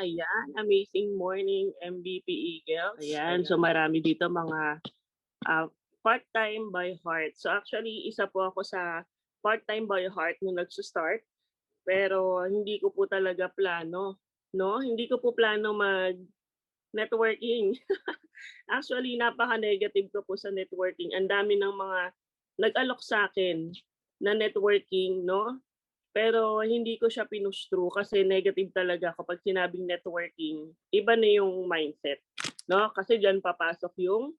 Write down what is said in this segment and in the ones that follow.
Ayan, amazing morning MVP Eagles. Ayan, so marami dito mga ah, part-time by heart. So actually, isa po ako sa part-time by heart nung nagso-start, pero hindi ko po talaga plano, no? Hindi ko po plano mag-networking. Actually, napaka-negative ko po sa networking. Ang dami ng mga nag-alok sa akin na networking, no? Pero hindi ko siya pinush through kasi negative talaga kapag sinabing networking, iba na yung mindset, 'no? Kasi diyan papasok yung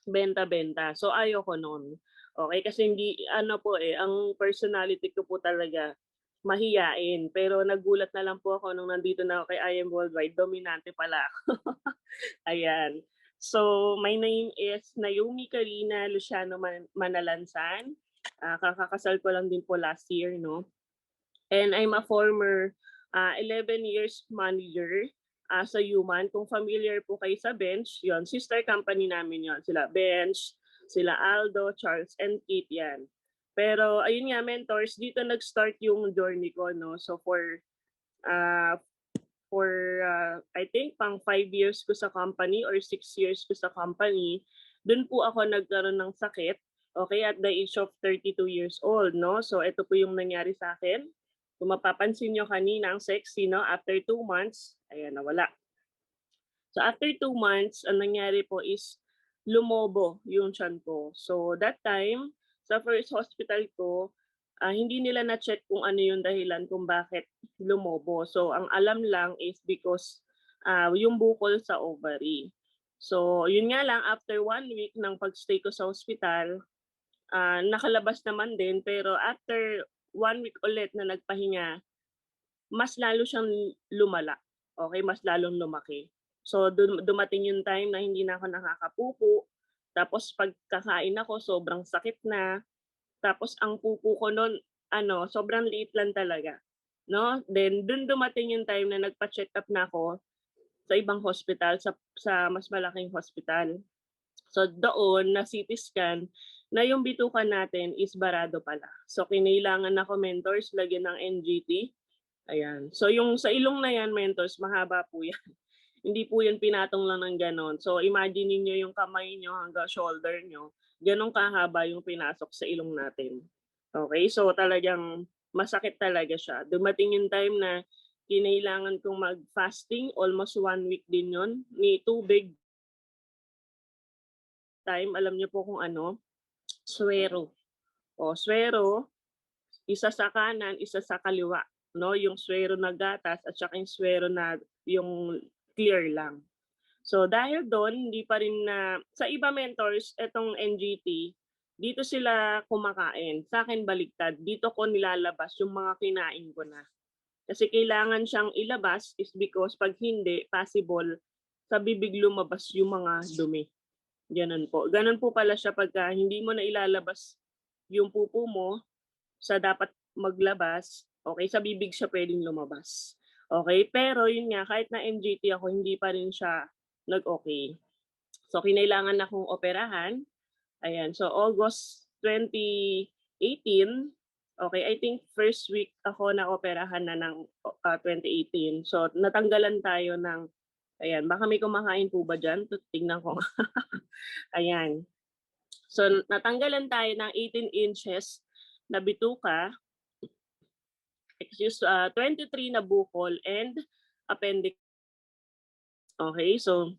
benta-benta. So ayoko nun. Okey, kasi hindi ano po, ang personality ko po talaga mahiyain. Pero nagulat na lang po ako nung nandito na ako kay I Am Worldwide, dominante pala ako. Ayan. So my name is Naomi Carina Luciano Manalansan. Kakakasal ko lang din po last year, 'no? And I'm a former 11 years manager sa Human. Kung familiar po kayo sa Bench, yon sister company namin yon. Sila Bench, sila Aldo, Charles, and Kate yan. Pero ayun nga, mentors, dito nag-start yung journey ko, no? So uh, I think pang 5 years ko sa company or 6 years ko sa company, dun po ako nagkaroon ng sakit, okay, at the age of 32 years old, no? So ito po yung nangyari sa akin. Kung mapapansin nyo kanina, ang sexy, no? After 2 months, ayan, nawala. So after 2 months, ang nangyari po is lumobo yung tiyan ko. So that time, sa first hospital ko, hindi nila na-check kung ano yung dahilan kung bakit lumobo. So ang alam lang is because yung bukol sa ovary. So yun nga lang, after 1 week ng pagstay ko sa hospital, nakalabas naman din, pero after 1 week ulit na nagpahinga, mas lalo siyang lumala, okay, mas lalong lumaki. So dumating yung time na hindi na ako nakakapupo, tapos pagkakain ako sobrang sakit na, tapos ang pupo ko nun ano, sobrang liit lang talaga, 'no. Then dun dumating yung time na nagpa-check-up na ako sa ibang hospital, sa mas malaking hospital. So doon na CT scan na yung bituka natin is barado pala. So kinailangan ako, mentors, lagyan ng NGT. Ayan. So yung sa ilong na yan, mentors, mahaba po yan. Hindi po yan pinatong lang ng gano'n. So imagine niyo yung kamay niyo hanggang shoulder niyo, gano'n kahaba yung pinasok sa ilong natin. Okay, so talagang masakit talaga siya. Dumating yung time na kinailangan kong mag-fasting, almost 1 week din yun, ni tubig, time, alam niyo po kung ano? Suwero. O suwero, isa sa kanan, isa sa kaliwa, 'no, yung suwero na gatas at saka yung suwero na yung clear lang. So dahil dun hindi pa rin na sa iba, mentors, etong NGT, dito sila kumakain, sa'kin baliktad, dito ko nilalabas yung mga kinain ko na. Kasi kailangan siyang ilabas is because 'pag hindi, possible sa bibig lumabas yung mga dumi, gano'n po. Gano'n po pala siya pagka hindi mo na ilalabas yung pupo mo sa dapat maglabas, okay, sa bibig siya puwedeng lumabas. Okay, pero yun nga, kahit na NGT ako, hindi pa rin siya nag-okey. So kinailangan akong operahan, ayan. So August 2018, okay, I think first week ako naoperahan na ng 2018. So natanggalan tayo ng, ayan, baka may kumakain po ba diyan? Tingnan ko nga. Ayan. So natanggalan tayo ng 18 inches na bituka, 23 na bukol and appendix. Okay, so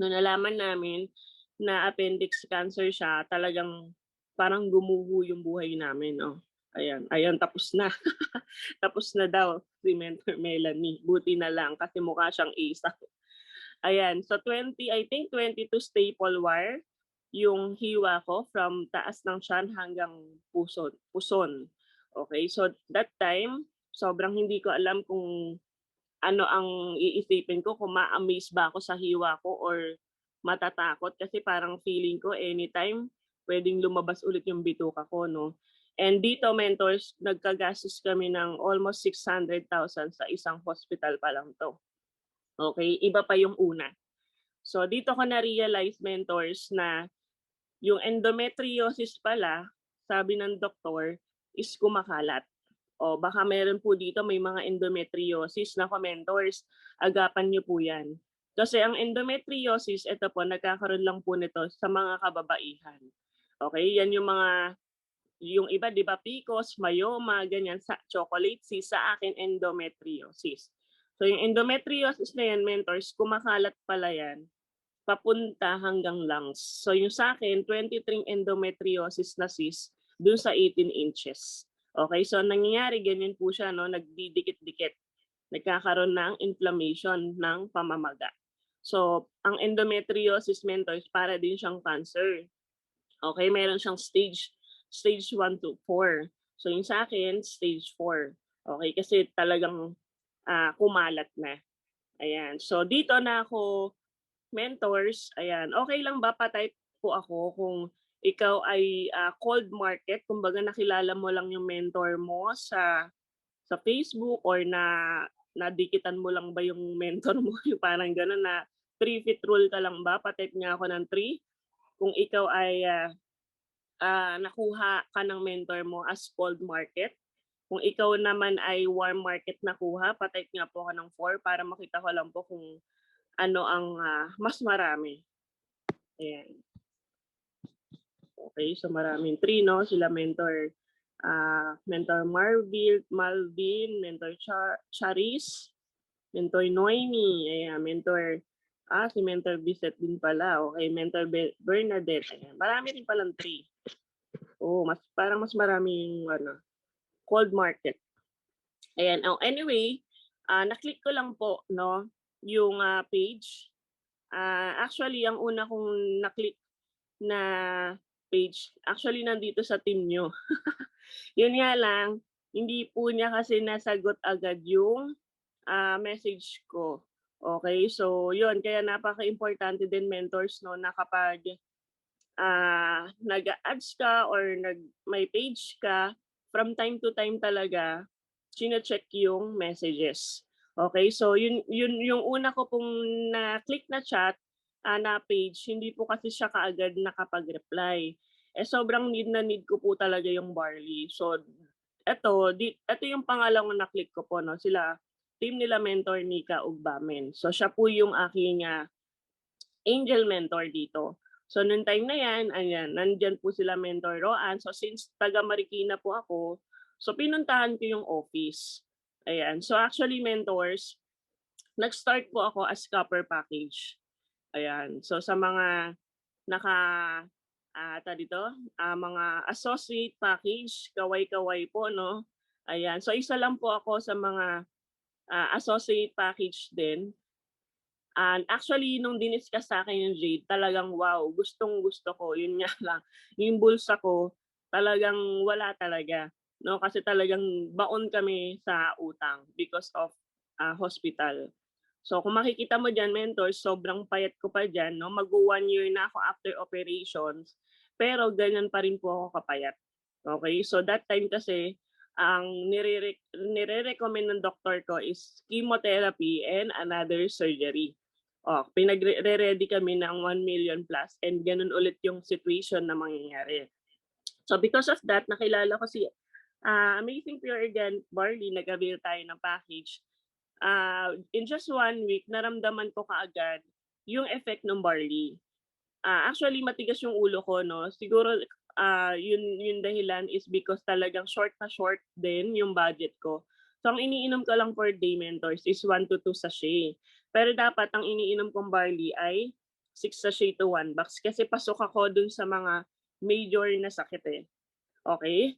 nung nalaman namin na appendix cancer siya, talagang parang gumuho yung buhay namin, no? Ayan, ayan, tapos na. Tapos na daw si Mentor Melanie. Buti na lang kasi mukha siyang isa. Ayan, so 20, I think 22 staple wire yung hiwa ko from taas ng tiyan hanggang puson. Okay, so that time, sobrang hindi ko alam kung ano ang iisipin ko, kung ma-amaze ba ako sa hiwa ko or matatakot, kasi parang feeling ko anytime puwedeng lumabas ulit yung bituka ko, 'no. And dito, mentors, nagkagastos kami ng almost 600,000 sa isang hospital pa lang 'to, okay, iba pa yung una. So dito ko na-realize, mentors, na yung endometriosis pala, sabi ng doktor, is kumakalat. O baka meron po dito may mga endometriosis na mentors, agapan niyo po yan. Kasi ang endometriosis, ito po, nagkakaroon lang po nito sa mga kababaihan. Okay, yan yung iba, di ba, PCOS, myoma, ganyan, sa chocolate cyst, sa akin, endometriosis. So yung endometriosis na yan, mentors, kumakalat pala yan, papunta hanggang lungs. So yung sa akin, 23 endometriosis na cyst, dun sa 18 inches. Okay, so nangyayari, ganyan po siya, no? Nagdidikit-dikit. Nagkakaroon ng inflammation ng pamamaga. So, ang endometriosis, mentors, para din siyang cancer. Okay, meron siyang stage 1 to 4. So yung sa akin, stage 4. Okay, kasi talagang kumalat na. Ayan. So dito na ako, mentors, ayan. Okay lang ba pa-type po ako kung ikaw ay cold market, kumbaga nakilala mo lang yung mentor mo sa Facebook, or nadikitan mo lang ba yung mentor mo, yung parang gano'n na 3-feet rule ka lang ba? Pa-type nga ako ng 3. Kung ikaw ay nakuha ka ng mentor mo as cold market. Kung ikaw naman ay warm market nakuha, pa-type nga po ako ng 4 para makita ko lang po kung ano ang mas marami. Ayan. Okay, so maraming 3, no? Sila mentor Malvin, mentor Charis, mentor Noemi, ayan, mentor si mentor Bisset din pala. Okay, mentor Bernadette. Ayan. Marami rin palang 3. Oh, parang mas marami yung cold market. Ayan. Oh, anyway, na-click ko lang po, no, yung page. Actually, ang una kong na-click na page, actually nandito sa team nyo. Yun nga lang, hindi po niya kasi nasagot agad yung message ko. Okay, so yun, kaya napaka-importante din, mentors, no, na kapag nag-ads ka or may page ka, from time to time talaga, chine-check yung messages. Okay, so yun yung una ko pong na-click na chat, na page, hindi po kasi siya kaagad nakapag-reply. Sobrang need na need ko po talaga yung barley. So ito yung pangalawang na-click ko po, no, sila, team nila mentor Nika Ugbamen. So siya po yung aking angel mentor dito. So noong time na yan, ayan, nandyan po sila mentor Roan. So since taga Marikina po ako, so pinuntahan ko yung office. Ayan. So actually, mentors, nag-start po ako as copper package. Ayan. So sa mga mga associate package, kaway-kaway po, no? Ayan. So isa lang po ako sa mga associate package din. And actually, nung diniscuss sa akin yung Jade, talagang wow, gustong-gusto ko. Yun nga lang, yung bulsa ko, talagang wala talaga. No? Kasi talagang baon kami sa utang because of hospital. So kung makikita mo dyan, mentors, sobrang payat ko pa dyan. No? Mag-1 year na ako after operations. Pero ganyan pa rin po ako kapayat. Okay? So that time kasi, ang nire-recommend ng doktor ko is chemotherapy and another surgery. Pinagre-ready kami ng 1 million plus, and ganun ulit yung situation na mangyayari. So because of that, nakilala ko si Amazing Pure Organic Barley, nag-avail tayo ng package. In just 1 week, naramdaman ko kaagad yung effect ng barley. Actually, matigas yung ulo ko, no? Siguro yun dahilan is because talagang short na short din yung budget ko. So ang iniinom ko lang per day, mentors, is 1 to 2 sachet. Pero dapat ang iniinom kong barley ay 6 sachet to 1 box kasi pasok ako dun sa mga major na sakit eh. Okay?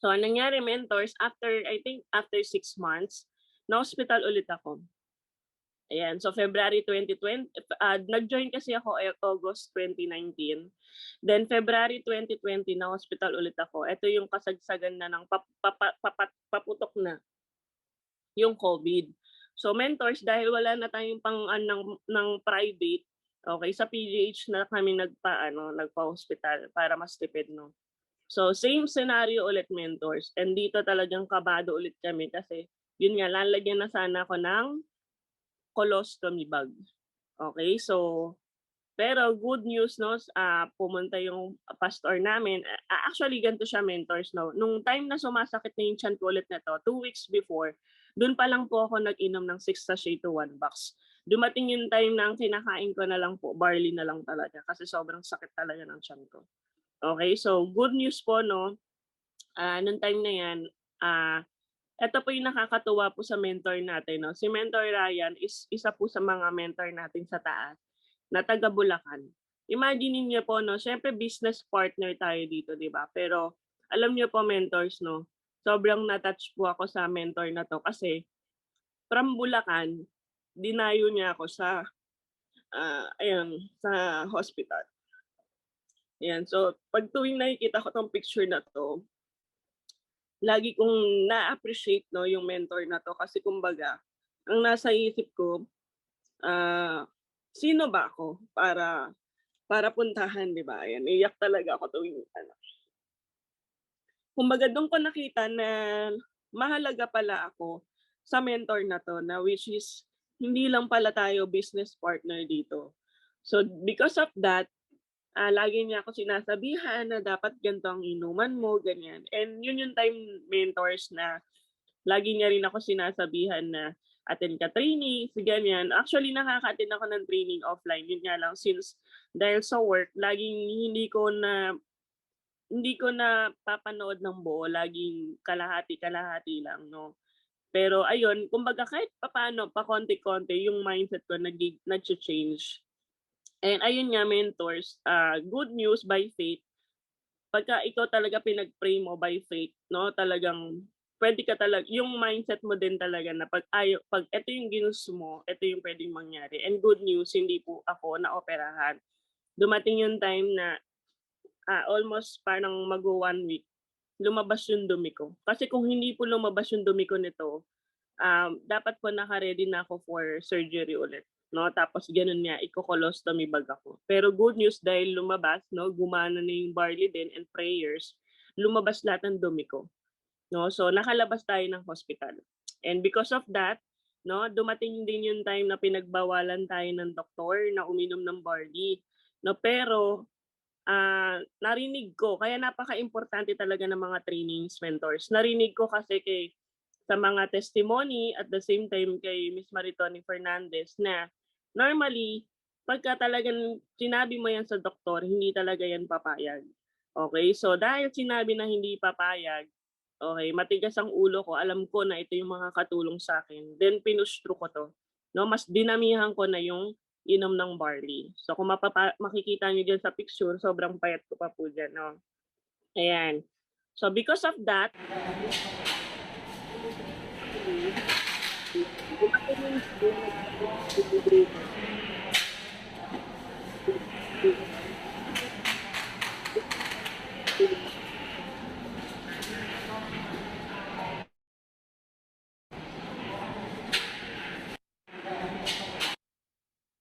So ang nangyari, mentors, I think after 6 months, na-hospital ulit ako. Ayan, so February 2020, nag-join kasi ako August 2019. Then February 2020, na-hospital ulit ako. Ito yung kasagsagan na ng paputok na yung COVID. So mentors, dahil wala na tayong ng private, okay, sa PGH na kami nagpa-hospital para mas tipid, no. So same scenario ulit, mentors. And dito talagang kabado ulit kami kasi yun nga, lalagyan na sana ako ng colostomy bag. Okay, so Pero good news 'no, pumunta yung pastor namin. Actually ganito siya mentors 'no, nung time na sumasakit na yung tiyan ko ulit nito, 2 weeks before, dun pa lang po ako nag-inom ng 6 sachet to 1 box. Dumating yung time na ang kinakain ko na lang po, barley na lang talaga kasi sobrang sakit talaga ng tiyan ko. Okay, so good news po 'no, nung time na 'yan, eto po yung nakakatuwa po sa mentor natin 'no, si Mentor Ryan is isa po sa mga mentor natin sa taas na taga Bulacan. Imagine niyo po 'no, siyempre business partner tayo dito 'di ba, pero alam niyo po mentors 'no, sobrang na-touch po ako sa mentor na 'to kasi from Bulacan, dinayo niya ako sa, ayan, sa hospital. Ayan, so 'pag tuwing nakikita ko 'tong picture na 'to, lagi kong na-appreciate 'no, yung mentor na 'to kasi kumbaga, ang nasa isip ko, ah, sino ba ako para puntahan 'di ba, ayan iiyak talaga ako tuwing ano. Kumbaga dun ko nakita na mahalaga pala ako sa mentor na 'to na which is hindi lang pala tayo business partner dito. So because of that, lagi niya ako sinasabihan na dapat ganito ang inuman mo, ganyan. And yun yung time mentors na lagi niya rin ako sinasabihan na attend ka trainings, ganyan. Actually, nakaka-attend ako ng training offline. Yun nga lang, since dahil sa work, laging hindi ko na papanood ng buo, laging kalahati-kalahati lang 'no. Pero ayun, kumbaga kahit papaano, pakonti-konti yung mindset ko nagcha-change. And ayun nga mentors, good news by faith, pagka ikaw talaga pinag-pray mo by faith 'no, talagang puwede ka yung mindset mo din talaga na 'pag eto yung ginusto mo, eto yung puwedeng mangyari. And good news, hindi po ako naoperahan. Dumating yung time na almost parang magwa 1 week, lumabas yung dumi ko. Kasi kung hindi po lumabas yung dumi ko nito, dapat po naka-ready na ako for surgery ulit, 'no. Tapos gano'n nga, iko-colostomy bag ako. Pero good news dahil lumabas 'no, gumana na yung barley din and prayers, lumabas lahat ng dumi ko, 'no. So nakalabas tayo ng hospital. And because of that 'no, dumating din yung time na pinagbawalan tayo ng doktor na uminom ng barley, 'no. Pero narinig ko kaya napakaimportante talaga ng mga trainings, mentors. Narinig ko kasi sa mga testimony at the same time kay Miss Maritoni Fernandez na normally pagka talagang sinabi mo yan sa doktor, hindi talaga yan papayag. Okay, so dahil sinabi na hindi papayag, okay, matigas ang ulo ko, alam ko na ito yung mga katulong sa akin, then pinush through ko 'to, 'no, mas dinamihan ko na yung inom ng barley. So kung makikita niyo diyan sa picture, sobrang payat ko pa po diyan 'no, ayan. So because of that, dumating yung day na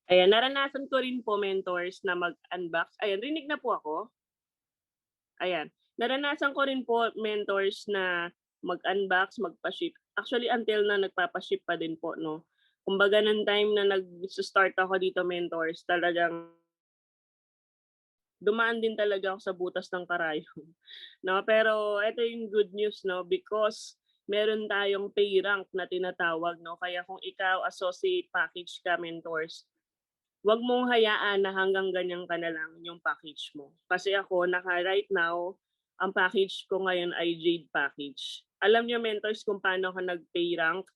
ayan, naranasan ko rin po mentors na mag-unbox. Ayan, rinig na po ako? Ayan. Naranasan ko rin po mentors na mag-unbox, magpa-ship. Actually, until na nagpapa-ship pa din po 'no. Kumbaga nung time na nag-start ako dito mentors, talagang dumaan din talaga ako sa butas ng karayom 'no. Pero eto yung good news 'no, because meron tayong pay rank na tinatawag 'no. Kaya kung ikaw associate package ka mentors, 'wag mong hayaan na hanggang ganyan ka na lang yung package mo. Kasi ako right now, ang package ko ngayon ay Jade package. Alam niyo mentors kung paano ako nag-pay rank?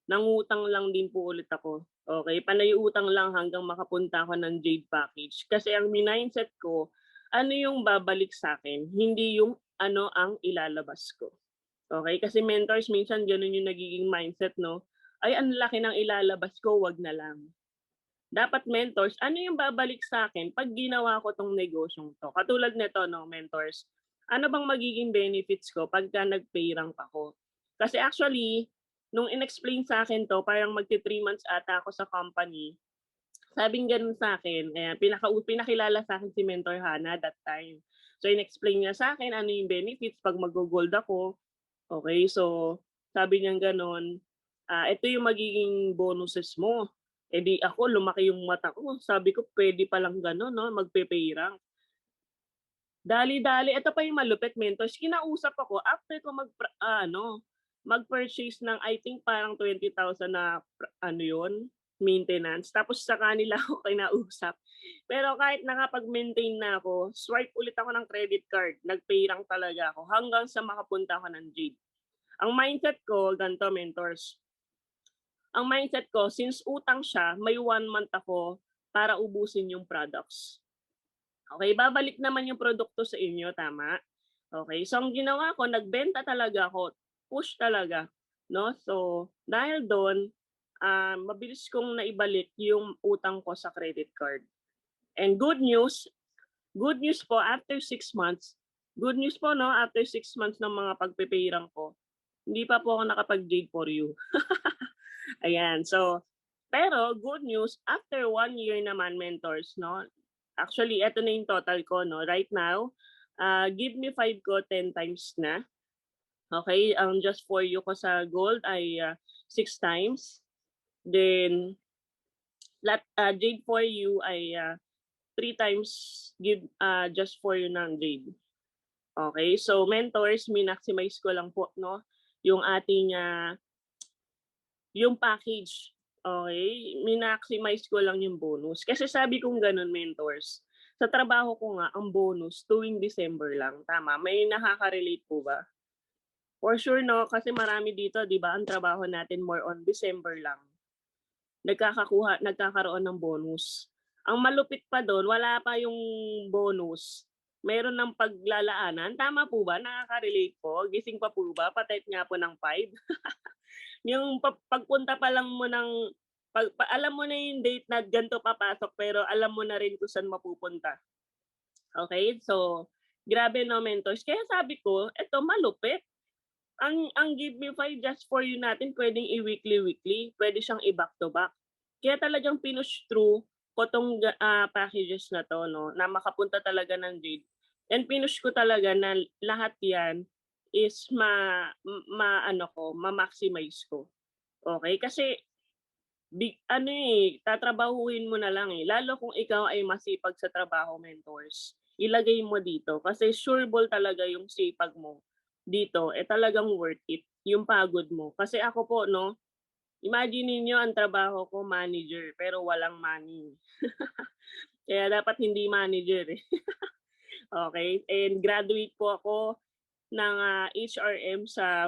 Nangutang lang din po ulit ako. Okay, panay utang lang hanggang makapunta ako ng Jade package. Kasi ang mindset ko, ano yung babalik sa akin, hindi yung ano ang ilalabas ko. Okay, kasi mentors minsan gano'n yung nagiging mindset 'no, "Ay ang laki ng ilalabas ko, 'wag na lang." Dapat mentors, ano yung babalik sa akin 'pag ginawa ko 'tong negosyong 'to? Katulad nito 'no, mentors, ano bang magiging benefits ko pagka nag-pay rank ako? Kasi actually, nung in-explain sa'kin 'to, parang magti-3 months ata ako sa company, sabing gano'n sa'kin, ayan, pinakilala sa'kin si Mentor Hana that time. So in-explain niya sa'kin ano yung benefits 'pag maggo-gold ako, okey. So sabi niyang gano'n, "Ito yung magiging bonuses mo." Eh di ako, lumaki yung mata ko. Sabi ko, pwede palang gano'n, no? Magpe-pay rank. Dali-dali. Ito pa yung malupit, mentors. Kinausap ako after ko mag-purchase ng I think parang 20,000 na ano yun, maintenance. Tapos sa kanila ako kinausap. Pero kahit nakapag-maintain na ako, swipe ulit ako ng credit card. Nag-pay rank talaga ako hanggang sa makapunta ako ng Jade. Ang mindset ko, ganito mentors. Ang mindset ko, since utang siya, may 1 month ako para ubusin yung products. Okay, babalik naman yung produkto sa inyo, tama? Okay, so ang ginawa ko, nagbenta talaga ako, push talaga, no? So, dahil doon, mabilis kong naibalik yung utang ko sa credit card. And good news po, after 6 months, good news po, no? After 6 months ng mga pagpipirang ko, hindi pa po ako nakapag-Jade for you. Ayan, so, pero good news, after 1 year naman, mentors, no? Actually, eto na yung total ko, no? Right now, give me 5 ko, 10 times na. Okay, just for you ko sa gold ay 6 times. Then, Jade for you ay 3 times give just for you ng Jade. Okay, so mentors, minmaximize ko lang po, no? Yung ating yung package. Okay? Minaximize ko lang yung bonus. Kasi sabi kong ganun, mentors, sa trabaho ko nga, ang bonus tuwing December lang. Tama? May nakaka-relate po ba? For sure, no? Kasi marami dito, di ba, ang trabaho natin more on December lang. Nagkakaroon ng bonus. Ang malupit pa doon, wala pa yung bonus. Meron ng paglalaanan. Tama po ba? Nakaka-relate po? Gising pa po ba? Patype nga po ng 5. Yung pagpunta pa lang mo ng alam mo na yung date na ganito papasok pero alam mo na rin kung saan mapupunta. Okay? So, grabe no, mentors. Kaya sabi ko, eto malupit. Ang Give Me 5 just for you natin pwedeng i-weekly, pwede siyang i-back to back. Kaya talagang pinush through ko tong packages na to, no, na makapunta talaga ng Jade. And pinush ko talaga na lahat yan is ma-maximize ko. Okay? Kasi tatrabahuhin mo na lang eh. Lalo kung ikaw ay masipag sa trabaho, mentors. Ilagay mo dito kasi sureball talaga yung sipag mo dito, talagang worth it yung pagod mo. Kasi ako po, no, imagine niyo ang trabaho ko manager pero walang money. Kaya dapat hindi manager eh. Okay? And graduate po ako ng HRM sa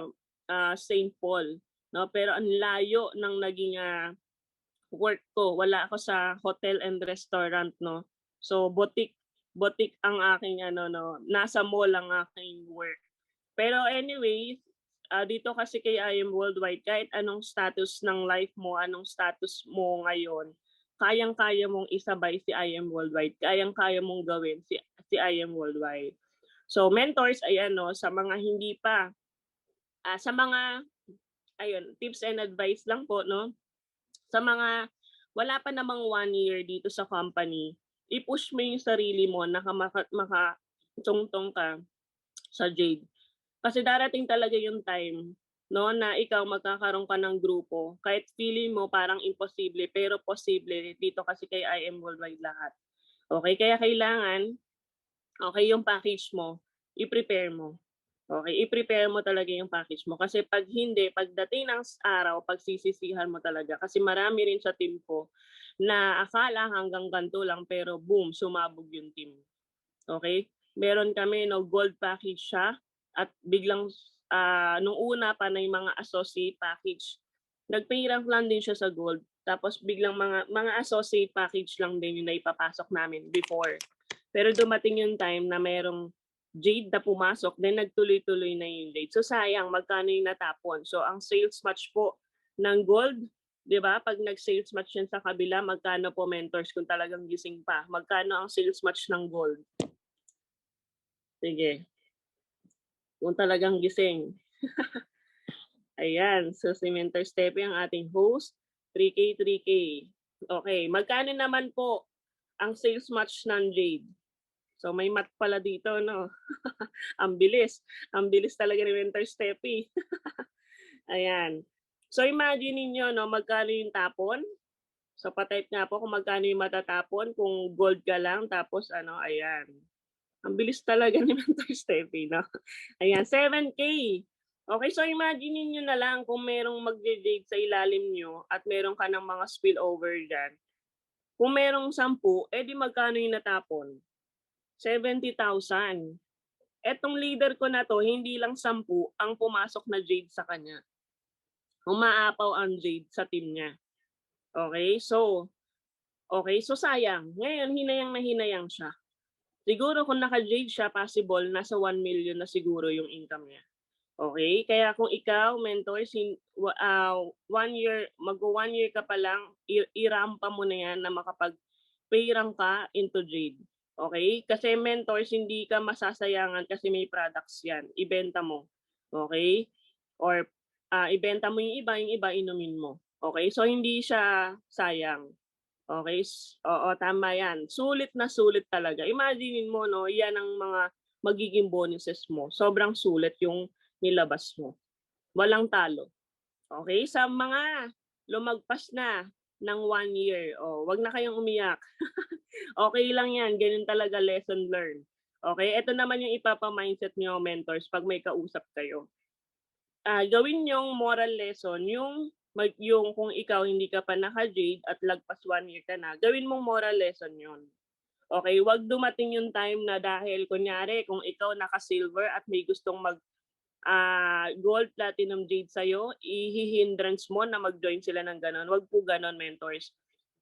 St. Paul, no? Pero ang layo ng naging work ko. Wala ako sa hotel and restaurant, no. So boutique ang aking nasa mall ang aking work. Pero anyway, dito kasi kay I Am Worldwide, kahit anong status ng life mo, anong status mo ngayon, kayang-kaya mong isabay si I Am Worldwide. Kayang-kaya mong gawin si I Am Worldwide. So mentors, ayan no, sa mga hindi pa, sa mga, ayun, tips and advice lang po, no? Sa mga wala pa namang 1 year dito sa company, i-push mo yung sarili mo na makatungtong ka sa Jade. Kasi darating talaga yung time, no, na ikaw magkakaroon ka ng grupo. Kahit feeling mo parang imposible, pero posible dito kasi kay I Am Worldwide lahat. Okay, kaya kailangan, okay, yung package mo, i-prepare mo. Okay, i-prepare mo talaga yung package mo. Kasi pag hindi, pagdating ng araw, pagsisisihan mo talaga. Kasi marami rin sa team ko na akala hanggang ganito lang, pero boom, sumabog yung team. Okay? Meron kami, no, gold package siya. At biglang, nung una pa na yung mga associate package, nag-pay rank lang din siya sa gold. Tapos biglang mga associate package lang din yung naipapasok namin before. Pero dumating yung time na merong Jade na pumasok, then nagtuloy-tuloy na yung Jade. So sayang, magkano yung natapon? So ang sales match po ng gold, di ba? Pag nag-sales match yan sa kabila, magkano po, mentors, kung talagang gising pa? Magkano ang sales match ng gold? Sige. Kung talagang gising. Ayan. So si Mentor Stepe ang ating host. 3K, 3K. Okay. Magkano naman po ang sales match ng Jade? So may math pala dito, no? Ang bilis. Ang bilis talaga ni Mentor Stepe. Ayan. So imagine niyo, no, magkano yung tapon? So pa-type nga po kung magkano yung matatapon kung gold ka lang tapos ano, ayan. Ang bilis talaga ni Mentor Steffi 'no. Ayan, 7K. Okay, so imagine niyo na lang kung merong magde-date sa ilalim niyo at meron ka ng mga spillover diyan. Kung merong 10, eh, di magkano yung natapon? 70,000. Etong leader ko na 'to, hindi lang 10 ang pumasok na jade sa kanya. Umaapaw ang jade sa team niya. Okay, so sayang. Ngayon hinayang na hinayang siya. Siguro kung naka-jade siya, possible nasa 1 million na siguro yung income niya. Okay, kaya kung ikaw mentor 1 year, magwa 1 year ka pa lang, irampa mo na 'yan na makapag-pay rank ka into jade. Okay, kasi mentors hindi ka masasayangan kasi may products 'yan, ibenta mo. Okay, or ibenta mo yung iba inumin mo. Okay, so hindi siya sayang. Okay, oo, tama 'yan. Sulit na sulit talaga. Imaginin mo 'no, 'yan ang mga magiging bonuses mo. Sobrang sulit yung nilabas mo. Walang talo. Okay, sa mga lumagpas na ng 1 year, oh, 'wag na kayong umiyak. Okay lang 'yan, gano'n talaga, lesson learned. Okay, eto naman yung ipapa-mindset niyo mentors 'pag may kausap kayo. Gawin niyong moral lesson yung kung ikaw hindi ka pa naka-jade at lagpas 1 year ka na, gawin mong moral lesson 'yon. Okay, 'wag dumating yung time na dahil kunyari kung ikaw naka-silver at may gustong gold, platinum, jade sa'yo, ihi-hindrance mo na mag-join sila ng gano'n. 'Wag po gano'n mentors.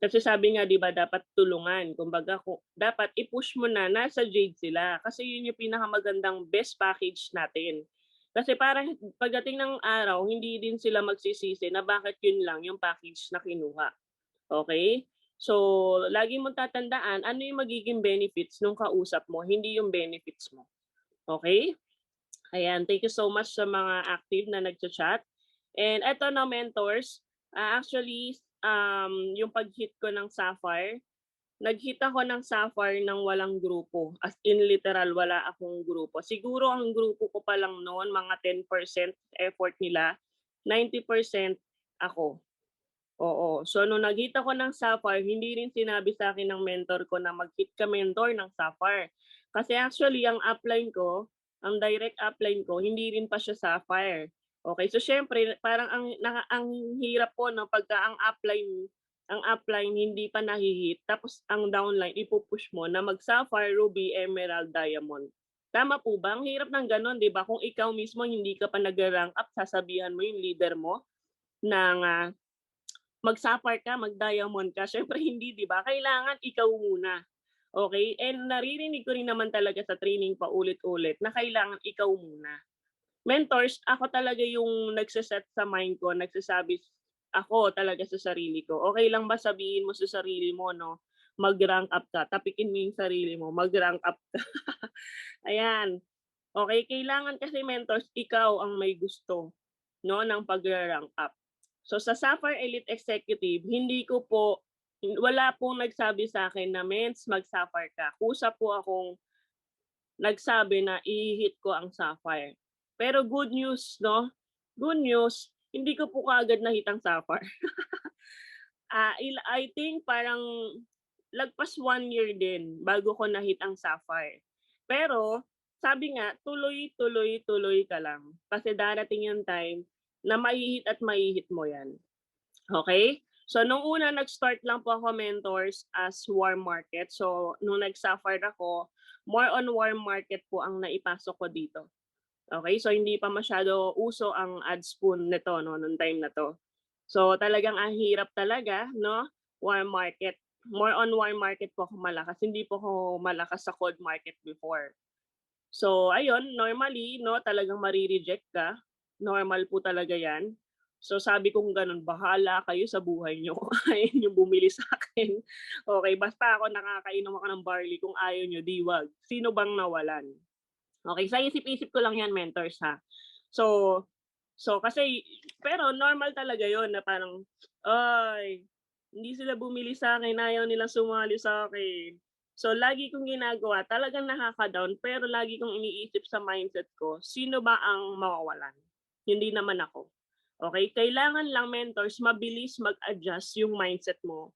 Kasi sabi nga 'di ba dapat tulungan. Kumbaga dapat i-push mo na nasa jade sila kasi yun yung pinakamagandang best package natin. Kasi parang pagdating ng araw hindi din sila magsisisi na bakit yun lang yung package na kinuha, okay. So, lagi mong tatandaan ano yung magiging benefits nung kausap mo, hindi yung benefits mo, okay. Ayan, thank you so much sa mga active na nagcha-chat. And eto na mentors, actually, yung pag-hit ko ng Sapphire, nag-hit ako ng Sapphire ng walang grupo. As in literal, wala akong grupo. Siguro ang grupo ko pa lang noon, mga 10% effort nila, 90% ako. Oo. So, nung nag-hit ako ng Sapphire, hindi rin sinabi sa akin ng mentor ko na mag-hit ka mentor ng Sapphire. Kasi actually, ang direct upline ko, hindi rin pa siya Sapphire. Okay, so siyempre, parang ang hirap po, no, pagka ang upline hindi pa nahi-hit, tapos ang downline, ipupush mo na mag-Sapphire, Ruby, Emerald, Diamond. Tama po ba? Ang hirap ng ganon, di ba? Kung ikaw mismo hindi ka pa nag-rank up, sasabihan mo yung leader mo ng mag-sapphire ka, mag-diamond ka, siyempre hindi, 'di ba? Kailangan ikaw muna. Okay? And naririnig ko rin naman talaga sa training paulit-ulit na kailangan ikaw muna. Mentors, ako talaga yung nagse-set sa mind ko, nagsasabi ako talaga sa sarili ko. Okay lang ba sabihin mo sa sarili mo 'no, mag-rank up ka, tapikin mo yung sarili mo, mag-rank up ka. Ayan. Okay, kailangan kasi mentors, ikaw ang may gusto 'no, ng pagre-rank up. So sa Sapphire Elite Executive, wala pong nagsabi sa akin na, "Mens, mag-Sapphire ka." Kusa po akong nagsabi na i-hit ko ang Sapphire. Pero good news 'no, good news, hindi ko po kaagad na-hit ang Sapphire. I think parang lagpas 1 year din bago ko na-hit ang Sapphire. Pero sabi nga, tuloy, tuloy, tuloy ka lang. Kasi darating yung time na mahi-hit at mahi-hit mo 'yan. Okay? So nung una nag-start lang po ako mentors as warm market. So nung nag-Sapphire ako, more on warm market po ang naipasok ko dito. Okay? So hindi pa masyado uso ang ad spoon nito 'no, nung time na 'to. So talagang ang hirap talaga 'no, warm market. More on warm market po ako malakas, hindi po ako malakas sa cold market before. So ayun, normally 'no, talagang mare-reject ka, normal po talaga 'yan. So sabi kong gano'n, "Bahala kayo sa buhay niyo kung ayaw niyo bumili sa'kin. Okey, basta ako nakakainom ako ng barley, kung ayaw niyo 'di 'wag. Sino bang nawalan?" Okey, sa isip-isip ko lang 'yan mentors ha. So kasi pero normal talaga 'yun na parang, "Ay, hindi sila bumili sa'kin, ayaw nilang sumali sa'kin." So lagi kong ginagawa, talagang nakaka-down pero lagi kong iniisip sa mindset ko, sino ba ang mawawalan? Hindi naman ako. Okey, kailangan lang mentors mabilis mag-adjust yung mindset mo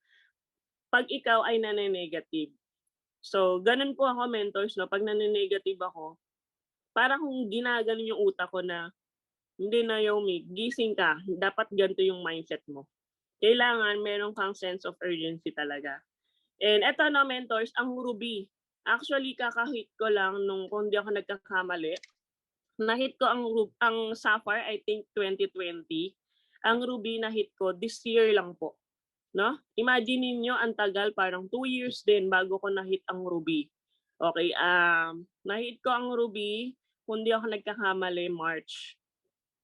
pag ikaw ay nane-negative. So, ganun po ako mentors 'no, 'pag nane-negative ako, parang ginaganon yung utak ko na, "Hindi Naomi, gising ka, dapat ganito yung mindset mo." Kailangan meron kang sense of urgency talaga. And eto 'no mentors, ang Ruby, actually kaka-hit ko lang nung kung di ako nagkakamali, na-hit ko ang Sapphire I think 2020. Ang Ruby na-hit ko this year lang po, 'no? Imagine ninyo ang tagal, parang 2 years din bago ko na-hit ang Ruby. Okay, na-hit ko ang Ruby, kung di ako nagkakamali, March.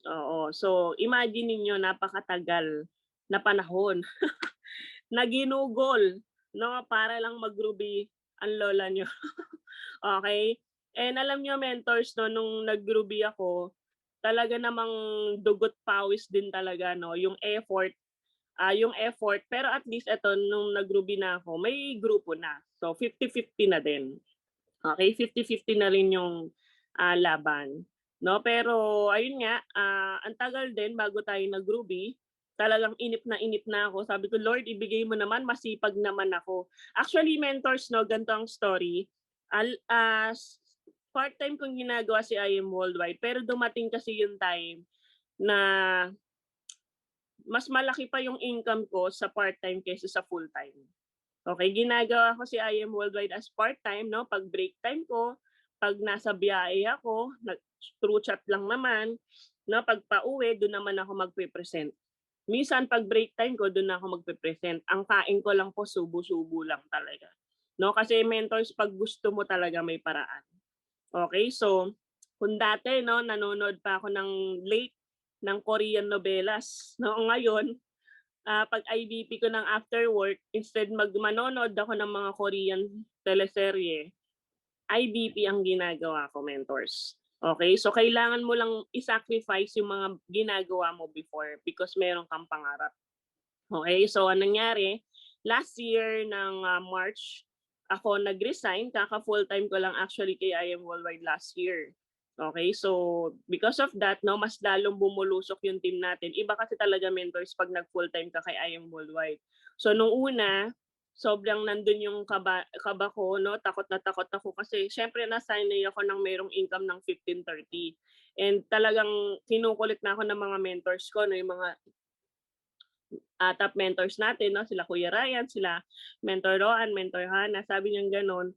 Oo, so imagine ninyo napakatagal na panahon na ginugol 'no, para lang mag-Ruby ang lola niyo. Okay. And alam niyo mentors 'no, nung nag-Ruby ako, talaga namang dugot pawis din talaga 'no, yung effort, pero at least eto nung nag-Ruby na ako, may grupo na. So 50-50 na din. Okay, 50-50 na rin yung, laban, 'no. Pero ayun nga, ang tagal din bago tayo nag-Ruby. Talagang inip na ako. Sabi ko, "Lord, ibigay mo naman, masipag naman ako." Actually mentors 'no, ganito ang story. Part-time kong ginagawa si I Am Worldwide, pero dumating kasi yung time na mas malaki pa yung income ko sa part-time kaysa sa full-time. Okay, ginagawa ko si I Am Worldwide as part-time 'no, 'pag break time ko, 'pag nasa biyahe ako, through chat lang naman, 'no, 'pag pauwi dun naman ako magpe-present. Minsan 'pag break time ko dun na ako magpe-present. Ang kain ko lang po subo-subo lang talaga, 'no, kasi mentors 'pag gusto mo talaga may paraan. Okay, so kung dati 'no, nanonood pa ako ng late ng Korean novelas 'no, ngayon 'pag IDP ko ng after work, instead manonood ako ng mga Korean teleserye, IDP ang ginagawa ko mentors. Okay, so kailangan mo lang i-sacrifice yung mga ginagawa mo before because meron kang pangarap. Okay, so anong nangyari, last year ng, March ako nag-resign, kaka-full-time ko lang actually kay I Am Worldwide last year. Okay, so because of that 'no, mas lalong bumulusok yung team natin. Iba kasi talaga mentors 'pag nag-full-time ka kay I Am Worldwide. So nung una, sobrang nandun yung kaba ko 'no, takot na takot ako kasi siyempre nasanay ako ng merong income ng 15-30 and talagang kinukulit na ako ng mga mentors ko 'no, yung mga top mentors natin 'no, sila Kuya Ryan, sila Mentor Roan, Mentor Hannah, sabi niyang gano'n,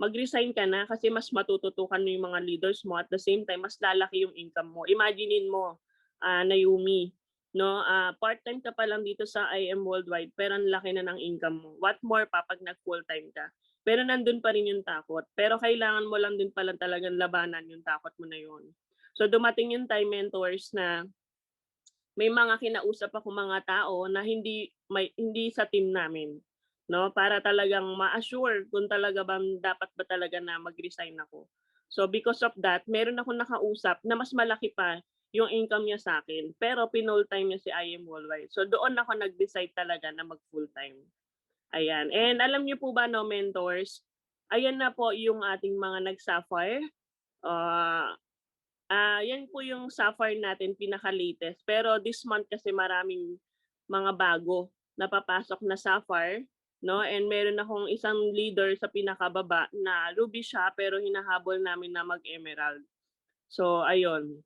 "Mag-resign ka na kasi mas matututukan mo yung mga leaders mo at the same time mas lalaki yung income mo." Imaginin mo, Naomi 'no, part-time ka pa lang dito sa I Am Worldwide pero ang laki na ng income mo. What more pa 'pag nag-full-time ka. Pero nandun pa rin yung takot, pero kailangan mo lang din pala talagang labanan yung takot mo na yun. So dumating yung time mentors na may mga kinausap ako mga tao na hindi sa team namin, 'no, para talagang ma-assure kung talaga bang dapat ba talaga na mag-resign ako. So because of that, meron akong nakausap na mas malaki pa yung income niya sa akin, pero pinol-time niya si I Am Worldwide. So doon ako nag-decide talaga na mag-full-time, ayan. And alam niyo po ba 'no, mentors, ayan na po yung ating mga nag-Sapphire, ah 'yan po yung Sapphire natin pinaka-latest. Pero this month kasi maraming mga bago na papasok na Sapphire 'no, and meron akong isang leader sa pinakababa na Ruby siya pero hinahabol namin na mag-Emerald. So ayun.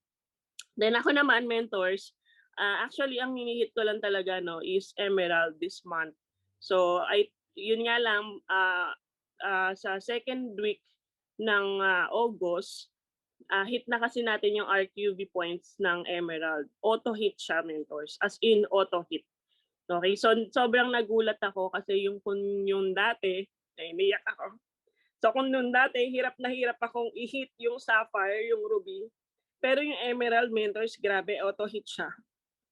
Then ako naman mentors, actually ang hini ko lang talaga 'no is Emerald this month. So yun nga lang, sa second week ng, August, hit na kasi natin yung RQV points ng Emerald. Auto hit siya mentors, as in auto hit. Okay, so sobrang nagulat ako kasi kung yung dati, naiiyak ako. So kung nung dati hirap na hirap akong i-hit yung Sapphire, yung Ruby, pero yung Emerald mentors grabe auto hit siya.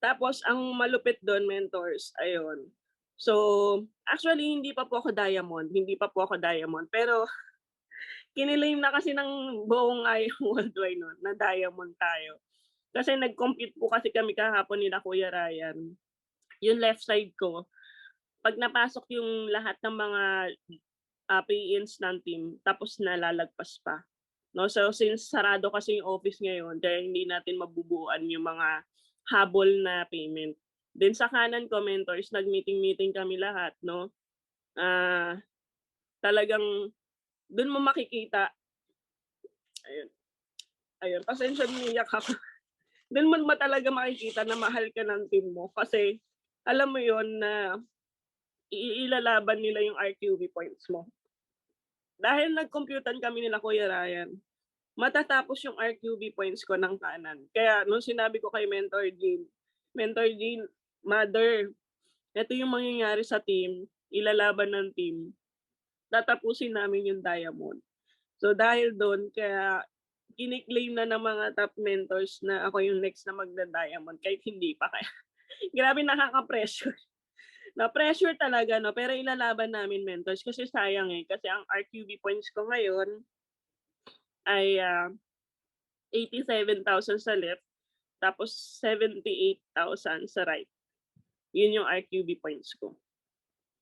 Tapos ang malupit dun mentors, ayun. So, actually hindi pa po ako diamond, pero kinilaim na kasi ng buong worldwide nun na diamond tayo. Kasi nag-compute po kasi kami kahapon nila Kuya Ryan. Yung left side ko, 'pag napasok yung lahat ng mga, pay-ins ng team tapos nalalagpas pa, 'no. So, since sarado kasi yung office ngayon kaya hindi natin mabubuuan yung mga habol na payment. Then sa kanan ko mentors, nag-meeting-meeting kami lahat 'no. ah, talagang dun mo makikita, ayun, ayun, pasensya na iyak ako. Dun mo talaga makikita na mahal ka ng team mo kasi alam mo yon na ilalaban nila yung RQB points mo. Dahil nag-compute-an kami nila Kuya Ryan, matatapos yung RQB points ko ng kanan. Kaya nung sinabi ko kay Mentor Jean, Mother, eto yung mangyayari sa team, ilalaban ng team, tatapusin namin yung diamond. So dahil dun, kaya kini-claim na ng mga top mentors na ako yung next na magda-diamond kahit hindi pa. Kaya grabe, nakaka-pressure. Na-pressure talaga 'no, pero ilalaban namin mentors kasi sayang, eh, kasi ang RQB points ko ngayon ay, 87,000 sa left, tapos 78,000 sa right. Yun yung RQB points ko,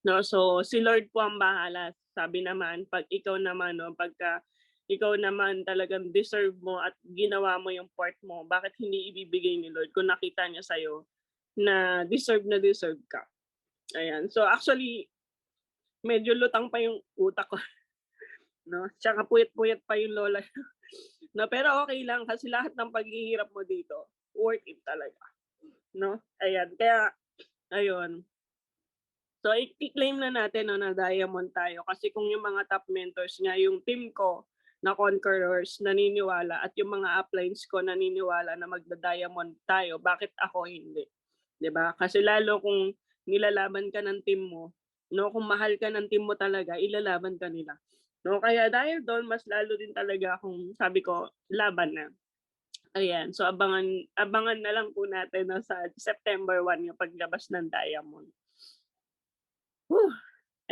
'no. So, si Lord po ang bahala. Sabi naman 'pag ikaw naman 'no, pagka ikaw naman talagang deserve mo at ginawa mo yung part mo, bakit hindi ibibigay ni Lord kung nakita niya sa'yo na deserve ka, ayan. So, actually medyo lutang pa yung utak ko 'no, tsaka puyat-puyat pa yung lola no, pero okay lang kasi lahat ng paghihirap mo dito worth it talaga 'no, ayan. Kaya ayun, so i-claim na natin 'no na diamond tayo kasi kung yung mga top mentors nga, yung team ko na Conquerors naniniwala at yung mga uplines ko naniniwala na magda-diamond tayo, bakit ako hindi, 'di ba? Kasi lalo kung nilalaban ka ng team mo 'no, kung mahal ka ng team mo talaga, ilalaban ka nila 'no. Kaya dahil dun mas lalo din talaga akong sabi ko, laban na. Ayan, so abangan abangan na lang po natin 'no sa September 1 yung paglabas ng diamond. Whew,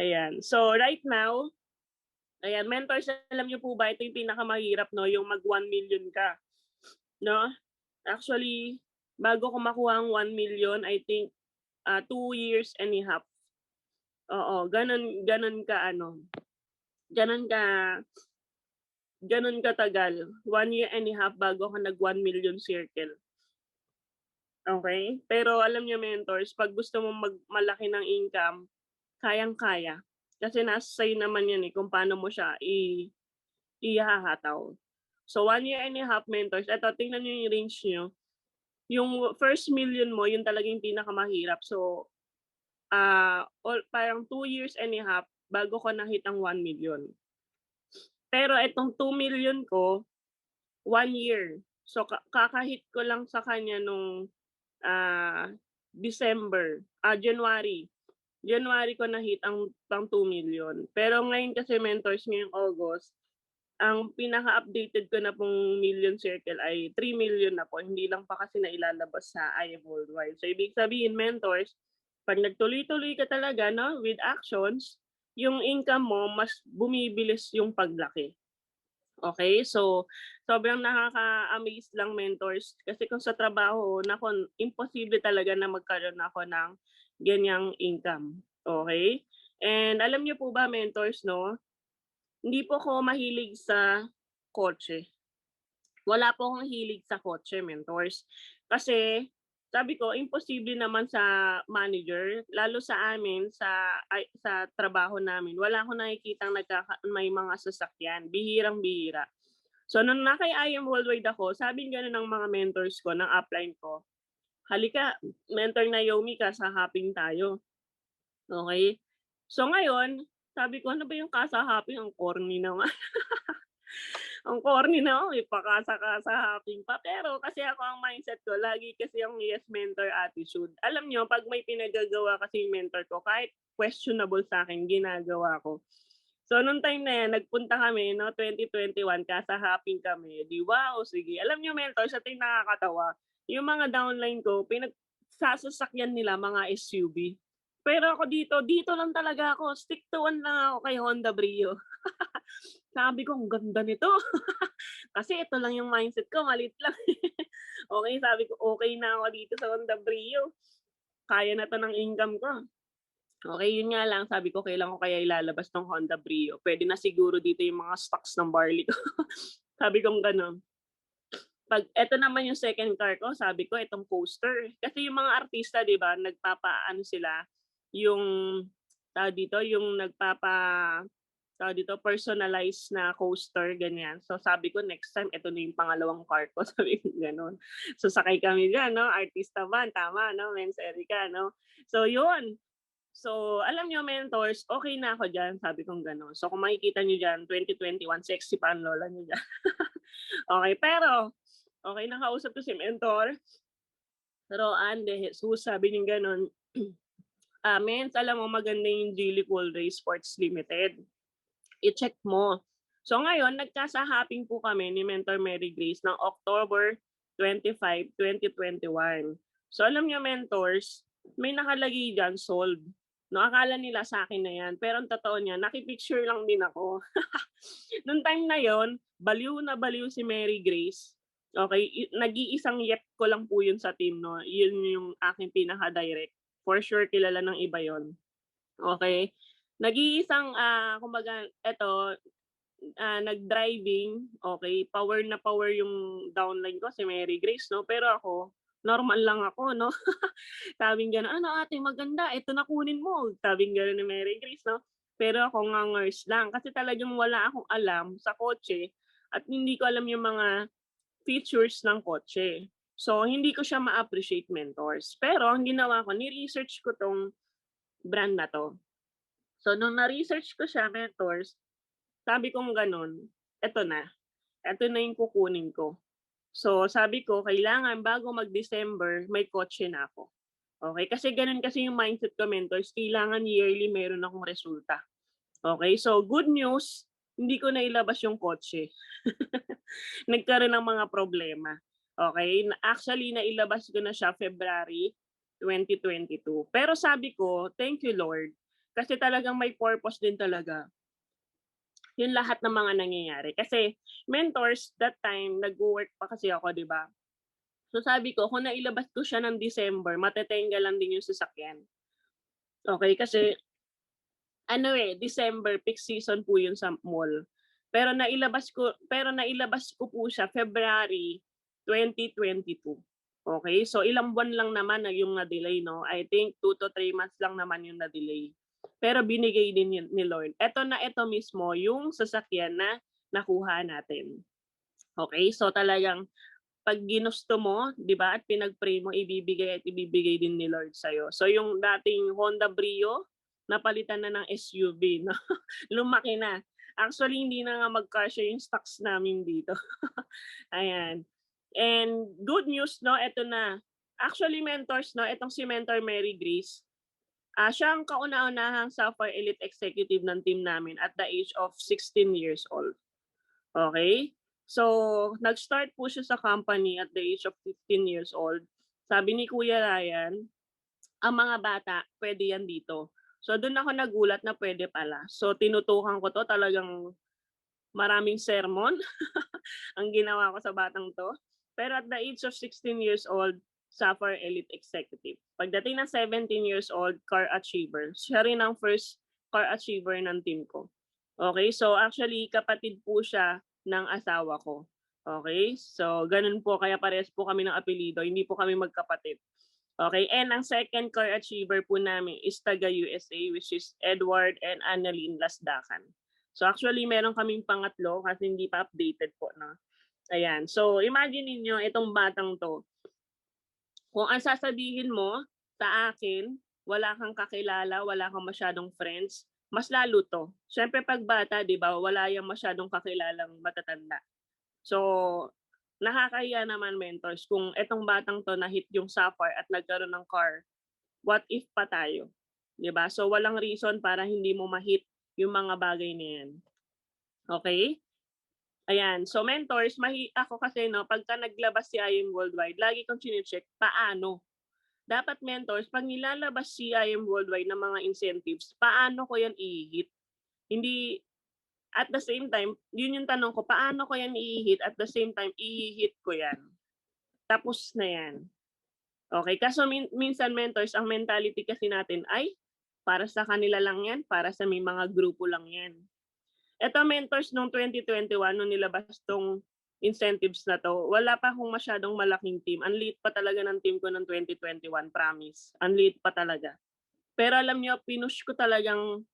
ayan. So right now, ayan, mentors, alam niyo po ba ito yung pinakamahirap 'no, yung mag 1 million ka 'no? Actually, bago ko makuha ang 1 million, I think, 2 years and a half. Oo, gano'n gano'n ka ano, gano'n ka gano'n katagal, 1 year and a half bago ako nag 1 million circle. Okay. Pero alam niyo mentors, 'pag gusto mong malaki ng income, kayang-kaya. Kasi nasa sa'yo naman 'yan, eh, kung paano mo siya ihahataw. So 1 year and a half mentors, eto tingnan niyo yung range niyo. Yung first million mo, yun talaga yung pinakamahirap. So, parang 2 years and a half bago ko na-hit ang 1 million. Pero itong 2 million ko, 1 year. So kaka-hit ko lang sa kanya nung, ah, January. January ko na-hit ang pang 2 million. Pero ngayon kasi mentors, ngayong August, ang pinaka-updated ko na pong million circle ay 3 million na po, hindi lang pa kasi nailalabas sa IM Worldwide. So ibig sabihin mentors, 'pag nagtuloy-tuloy ka talaga 'no, with actions, yung income mo mas bumibilis yung paglaki. Okay, so sobrang nakaka-amaze lang mentors kasi kung sa trabaho, naku, imposible talaga na magkaroon ako ng ganyang income, okay. And alam niyo po ba mentors 'no, hindi po ako mahilig sa kotse. Wala po akong hilig sa kotse mentors. Kasi sabi ko imposible naman sa manager, lalo sa amin sa trabaho namin, wala akong nakikitang may mga sasakyan, bihirang-bihira. So nung naka-IM Worldwide ako, sabi gano'n ng mga mentors ko, ng upline ko, "Halika, mentor Naomi, kasa-hopping tayo." Okay. So ngayon, sabi ko, "Ano ba yung kasa-hopping, ang corny naman." Ang corny na, may pakasa-kasa-hopping pa. Pero kasi ako ang mindset ko, lagi kasi yung yes mentor attitude. Alam niyo 'pag may pinagagawa kasi yung mentor ko, kahit questionable sa akin, ginagawa ko. So nung time na yan, nagpunta kami 'no, 2021, kasa-hopping kami. 'Di wow, sige. Alam niyo mentor, sa yung nakakatawa, yung mga downline ko, sasakyan nila mga SUV. Pero ako dito lang talaga ako, stick to one lang ako kay Honda Brio. Sabi ko, "Ang ganda nito." Kasi ito lang yung mindset ko, maliit lang. Okay, sabi ko, "Okey na ako dito sa Honda Brio, kaya na 'to ng income ko." Okay, yun nga lang, sabi ko, "Kailan ko kaya ilalabas 'tong Honda Brio? Puwede na siguro dito yung mga stocks ng barley ko." Sabi kong gano'n. 'Pag eto naman yung second car ko, sabi ko, itong coaster. Kasi yung mga artista 'di ba, nagpapaano sila, yung yung personalized na coaster, ganyan. So sabi ko, next time, ito na yung pangalawang car ko, sabi ko gano'n. So sakay kami dyan, no? Artista van, tama, no? Men's Erica, no? So yun. So alam nyo, mentors, okay na ako dyan, sabi kong gano'n. So kung makikita nyo dyan, 2021, sexy pa ang lola nyo dyan. Okay, pero, okay, nakausap ko si mentor. Pero De Jesus, sabi niya gano'n, Mens, alam mo, maganda yung Geely Cool Race Sports Limited. I-check mo. So ngayon, nagkasahaping po kami ni Mentor Mary Grace ng October 25, 2021. So alam niyo, mentors, may nakalagay dyan, sold. No, akala nila sa akin na yan. Pero ang totoo niya, nakipicture lang din ako. Noong time na yon, baliw na baliw si Mary Grace. Okay, nag-iisang yep ko lang po yun sa team, no. Yun yung aking pinaka-direct. For sure, kilala ng iba yon. Okay? Nag-iisang, kumbaga, nag-driving, okay, power na power yung downline ko, si Mary Grace, no? Pero ako, normal lang ako, no? Sabing gano'n, ano ate, maganda, ito na kunin mo. Sabing gano'n ni Mary Grace, no? Pero ako ngangers lang, kasi talagang wala akong alam sa kotse at hindi ko alam yung mga features ng kotse. So, hindi ko siya ma-appreciate, mentors. Pero, ang ginawa ko, ni-research ko tong brand na to. So, nung na-research ko siya, mentors, sabi kong ganun, eto na. Eto na yung kukunin ko. So, sabi ko, kailangan bago mag-December, may kotse na ako. Okay? Kasi ganun kasi yung mindset ko, mentors. Kailangan yearly meron akong resulta. Okay? So, good news, hindi ko nailabas yung kotse. Nagkaroon ng mga problema. Okay? Actually, nailabas ko na siya February 2022. Pero sabi ko, thank you Lord. Kasi talagang may purpose din talaga yung lahat ng mga nangyayari. Kasi mentors, that time, nag-work pa kasi ako, di ba? So sabi ko, kung nailabas ko siya ng December, matetenga lang din yung sasakyan. Okay? Kasi, December, peak season po yun sa mall. Pero nailabas ko po siya February 2022. Okay? So ilang buwan lang naman na yung na-delay, no? I think 2 to 3 months lang naman yung na-delay. Pero binigay din ni Lord. Ito mismo yung sasakyan na nakuha natin. Okay? So talagang pag ginusto mo, 'di ba, at pinag-pray mo, ibibigay din ni Lord sa iyo. So yung dating Honda Brio, napalitan na ng SUV, no? Lumaki na. Actually, hindi na nga magkasya yung stocks namin dito. Ayan. And good news, no, ito na. Actually, mentors, no, itong si Mentor Mary Grace, siya ang kauna-unahang Sapphire Elite Executive ng team namin at the age of 16 years old. Okay? So, nag-start po siya sa company at the age of 15 years old. Sabi ni Kuya Ryan, ang mga bata, pwede yan dito. So, doon ako nagulat na pwede pala. So, tinutukan ko to, talagang maraming sermon ang ginawa ko sa batang to. Pero at the age of 16 years old, Sapphire Elite Executive. Pagdating ng 17 years old, Car Achiever. Siya rin ang first Car Achiever ng team ko. Okay, so actually, kapatid po siya ng asawa ko. Okay, so ganun po, kaya parehas po kami ng apelido, hindi po kami magkapatid. Okay, and ang second Car Achiever po namin is taga USA, which is Edward and Annalyn Lasdakan. So actually, meron kaming pangatlo kasi hindi pa updated po, no? Ayan, so imagine niyo itong batang to. Kung ang sasabihin mo sa akin, wala kang kakilala, wala kang masyadong friends, mas lalo to. Siyempre pag bata, di ba, wala yung masyadong kakilalang matatanda. So, nakakahiya naman, mentors, kung etong batang to na-hit yung Sapphire at nagkaroon ng car, what if pa tayo? Di ba? So, walang reason para hindi mo ma-hit yung mga bagay na yan. Okay? Ayan. So, mentors, ako kasi, no, pagka naglabas si IM Worldwide, lagi kong chine-check, paano? Dapat, mentors, pag nilalabas si IM Worldwide ng mga incentives, paano ko yan i-hit? Hindi, at the same time, yun yung tanong ko, paano ko yan i-hit? At the same time, i-hit ko yan. Tapos na yan. Okay? Kaso minsan, mentors, ang mentality kasi natin ay, para sa kanila lang yan, para sa may mga grupo lang yan. Ito, mentors, noong 2021, nung nilabas tong incentives na to, wala pa akong masyadong malaking team. Ang liit pa talaga ng team ko ng 2021, promise. Ang liit pa talaga. Pero alam niyo, pinush ko talagang,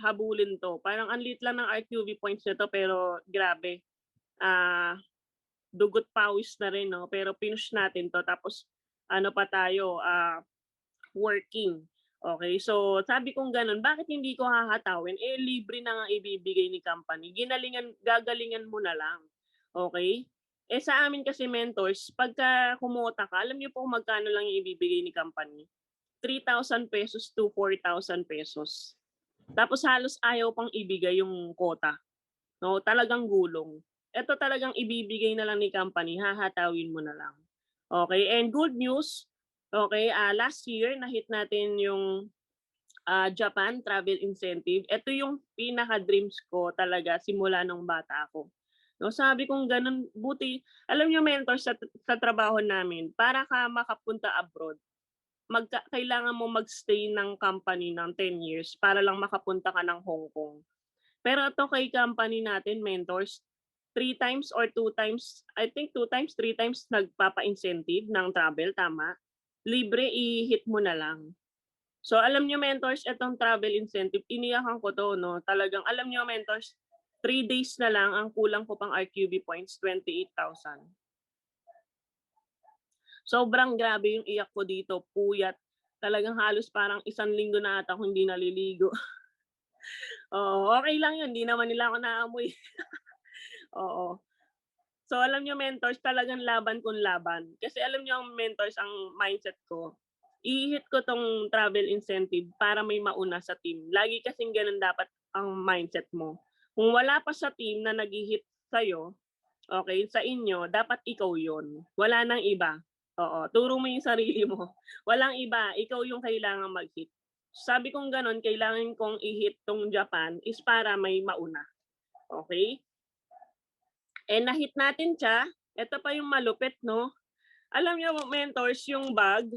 habulin 'to. Parang ang liit lang ng RQB points nito pero grabe, ah, dugo't pawis na rin 'no, pero pinush natin 'to tapos ano pa tayo, working. Okay, so sabi kong gano'n, bakit hindi ko hahatawin, eh, libre na nga ibibigay ni company, gagalingan mo na lang, okay. Eh, sa amin kasi mentors pagka kumota ka, alam niyo po kung magkano lang yung ibibigay ni company? ₱3,000 to ₱4,000. Tapos halos ayaw pang ibigay yung quota, 'no, talagang gulong. Eto talagang ibibigay na lang ni company, hahatawin mo na lang. Okay, and good news, okay, last year na-hit natin yung, Japan travel incentive. Ito yung pinaka-dreams ko talaga simula nung bata ako, 'no. Sabi kong gano'n buti alam niyo mentor sa trabaho namin para ka makapunta abroad, kailangan mo mag-stay ng company ng 10 years para lang makapunta ka ng Hong Kong. Pero ito kay company natin mentors, 3 times or 2 times, I think 2 times, 3 times nagpapa-incentive ng travel, tama? Libre, i-hit mo na lang. So alam niyo mentors, itong travel incentive iniyakan ko 'to 'no, talagang alam niyo mentors, 3 days na lang ang kulang ko pang RQB points, 28,000. Sobrang grabe yung iyak ko dito, puyat. Talagang halos parang 1 linggo na ata akong hindi naliligo. Oo, okey lang yun, 'di naman nila ako naamoy. Oo. So alam niyo mentors, talagang laban kung laban. Kasi alam niyo ang mentors, ang mindset ko, i-hit ko 'tong travel incentive para may mauna sa team. Lagi kasing gano'n dapat ang mindset mo. Kung wala pa sa team na naghi-hit sa'yo, okey, sa inyo, dapat ikaw 'yun, wala ng iba. Oo, turo mo 'yung sarili mo. Walang iba, ikaw 'yung kailangang mag-hit. Sabi kong gano'n, kailangan kong i-hit 'tong Japan is para may mauna, okey? Eh, na-hit natin siya, eto pa 'yung malupit 'no, alam niyo mentors, 'yung bag,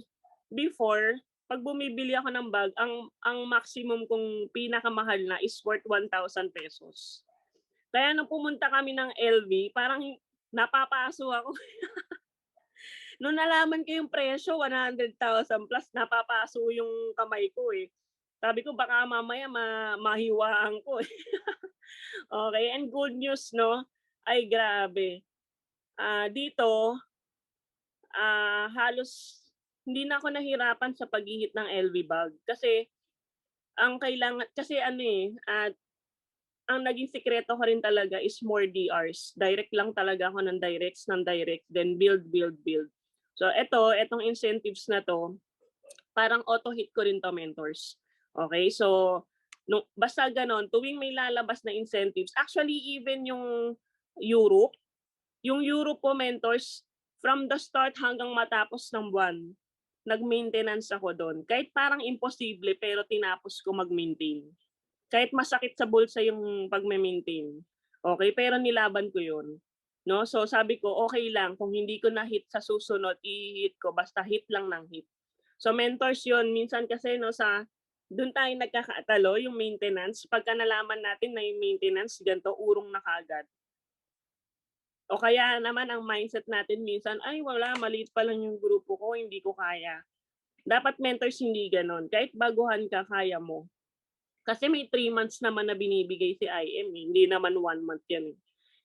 before 'pag bumibili ako ng bag, ang maximum kong pinakamahal na is worth ₱1,000. Kaya nung pumunta kami ng LV, parang napapaso ako. Nung nalaman ko yung presyo, 100,000 plus, napapaso yung kamay ko, eh. Sabi ko baka mamaya mahiwaan ko, eh. Okey, and good news 'no, ay grabe, dito, halos hindi na ako nahirapan sa paghi-hit ng LV bag. Kasi ang kailangan kasi ano, eh, ang naging sikreto ko rin talaga is more DRs. Direct lang talaga ako ng direct, then build, build, build. So etong incentives na 'to, parang auto hit ko rin 'to mentors. Okay, so basta gano'n tuwing may lalabas na incentives, actually even yung Europe po mentors, from the start hanggang matapos ng buwan, nag-maintenance ako dun. Kahit parang imposible pero tinapos ko mag-maintain. Kahit masakit sa bulsa yung pagme-maintain, okey, pero nilaban ko yun, 'no. So sabi ko, okey lang kung hindi ko na-hit sa susunod, i-hit ko basta hit lang ng hit. So mentors yun, minsan kasi 'no dun tayo nagkakatalo, yung maintenance, pagka nalaman natin na yung maintenance gan'to, urong na kaagad. O kaya naman ang mindset natin minsan, "Ay wala, maliit pa lang yung grupo ko, hindi ko kaya." Dapat mentors hindi gano'n, kahit baguhan ka, kaya mo. Kasi may 3 months naman na binibigay si IM, eh, hindi naman 1 month 'yan, eh,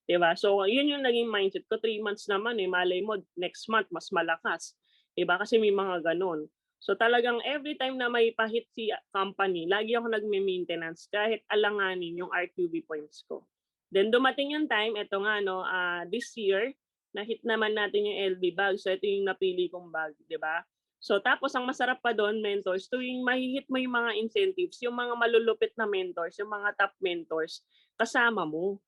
'di ba? So, yun yung naging mindset ko, 3 months naman, eh, malay mo next month mas malakas, 'di ba? Kasi may mga gano'n. So, talagang everytime na may pa-hit si company, lagi ako nagme-maintenance kahit alanganin yung RQB points ko. Then dumating yung time, eto nga 'no, this year, na-hit naman natin yung LV bag. So, ito yung napili kong bag, 'di ba? So tapos ang masarap pa dun mentors, tuwing mahi-hit mo yung mga incentives, yung mga malulupit na mentors, yung mga top mentors, kasama mo.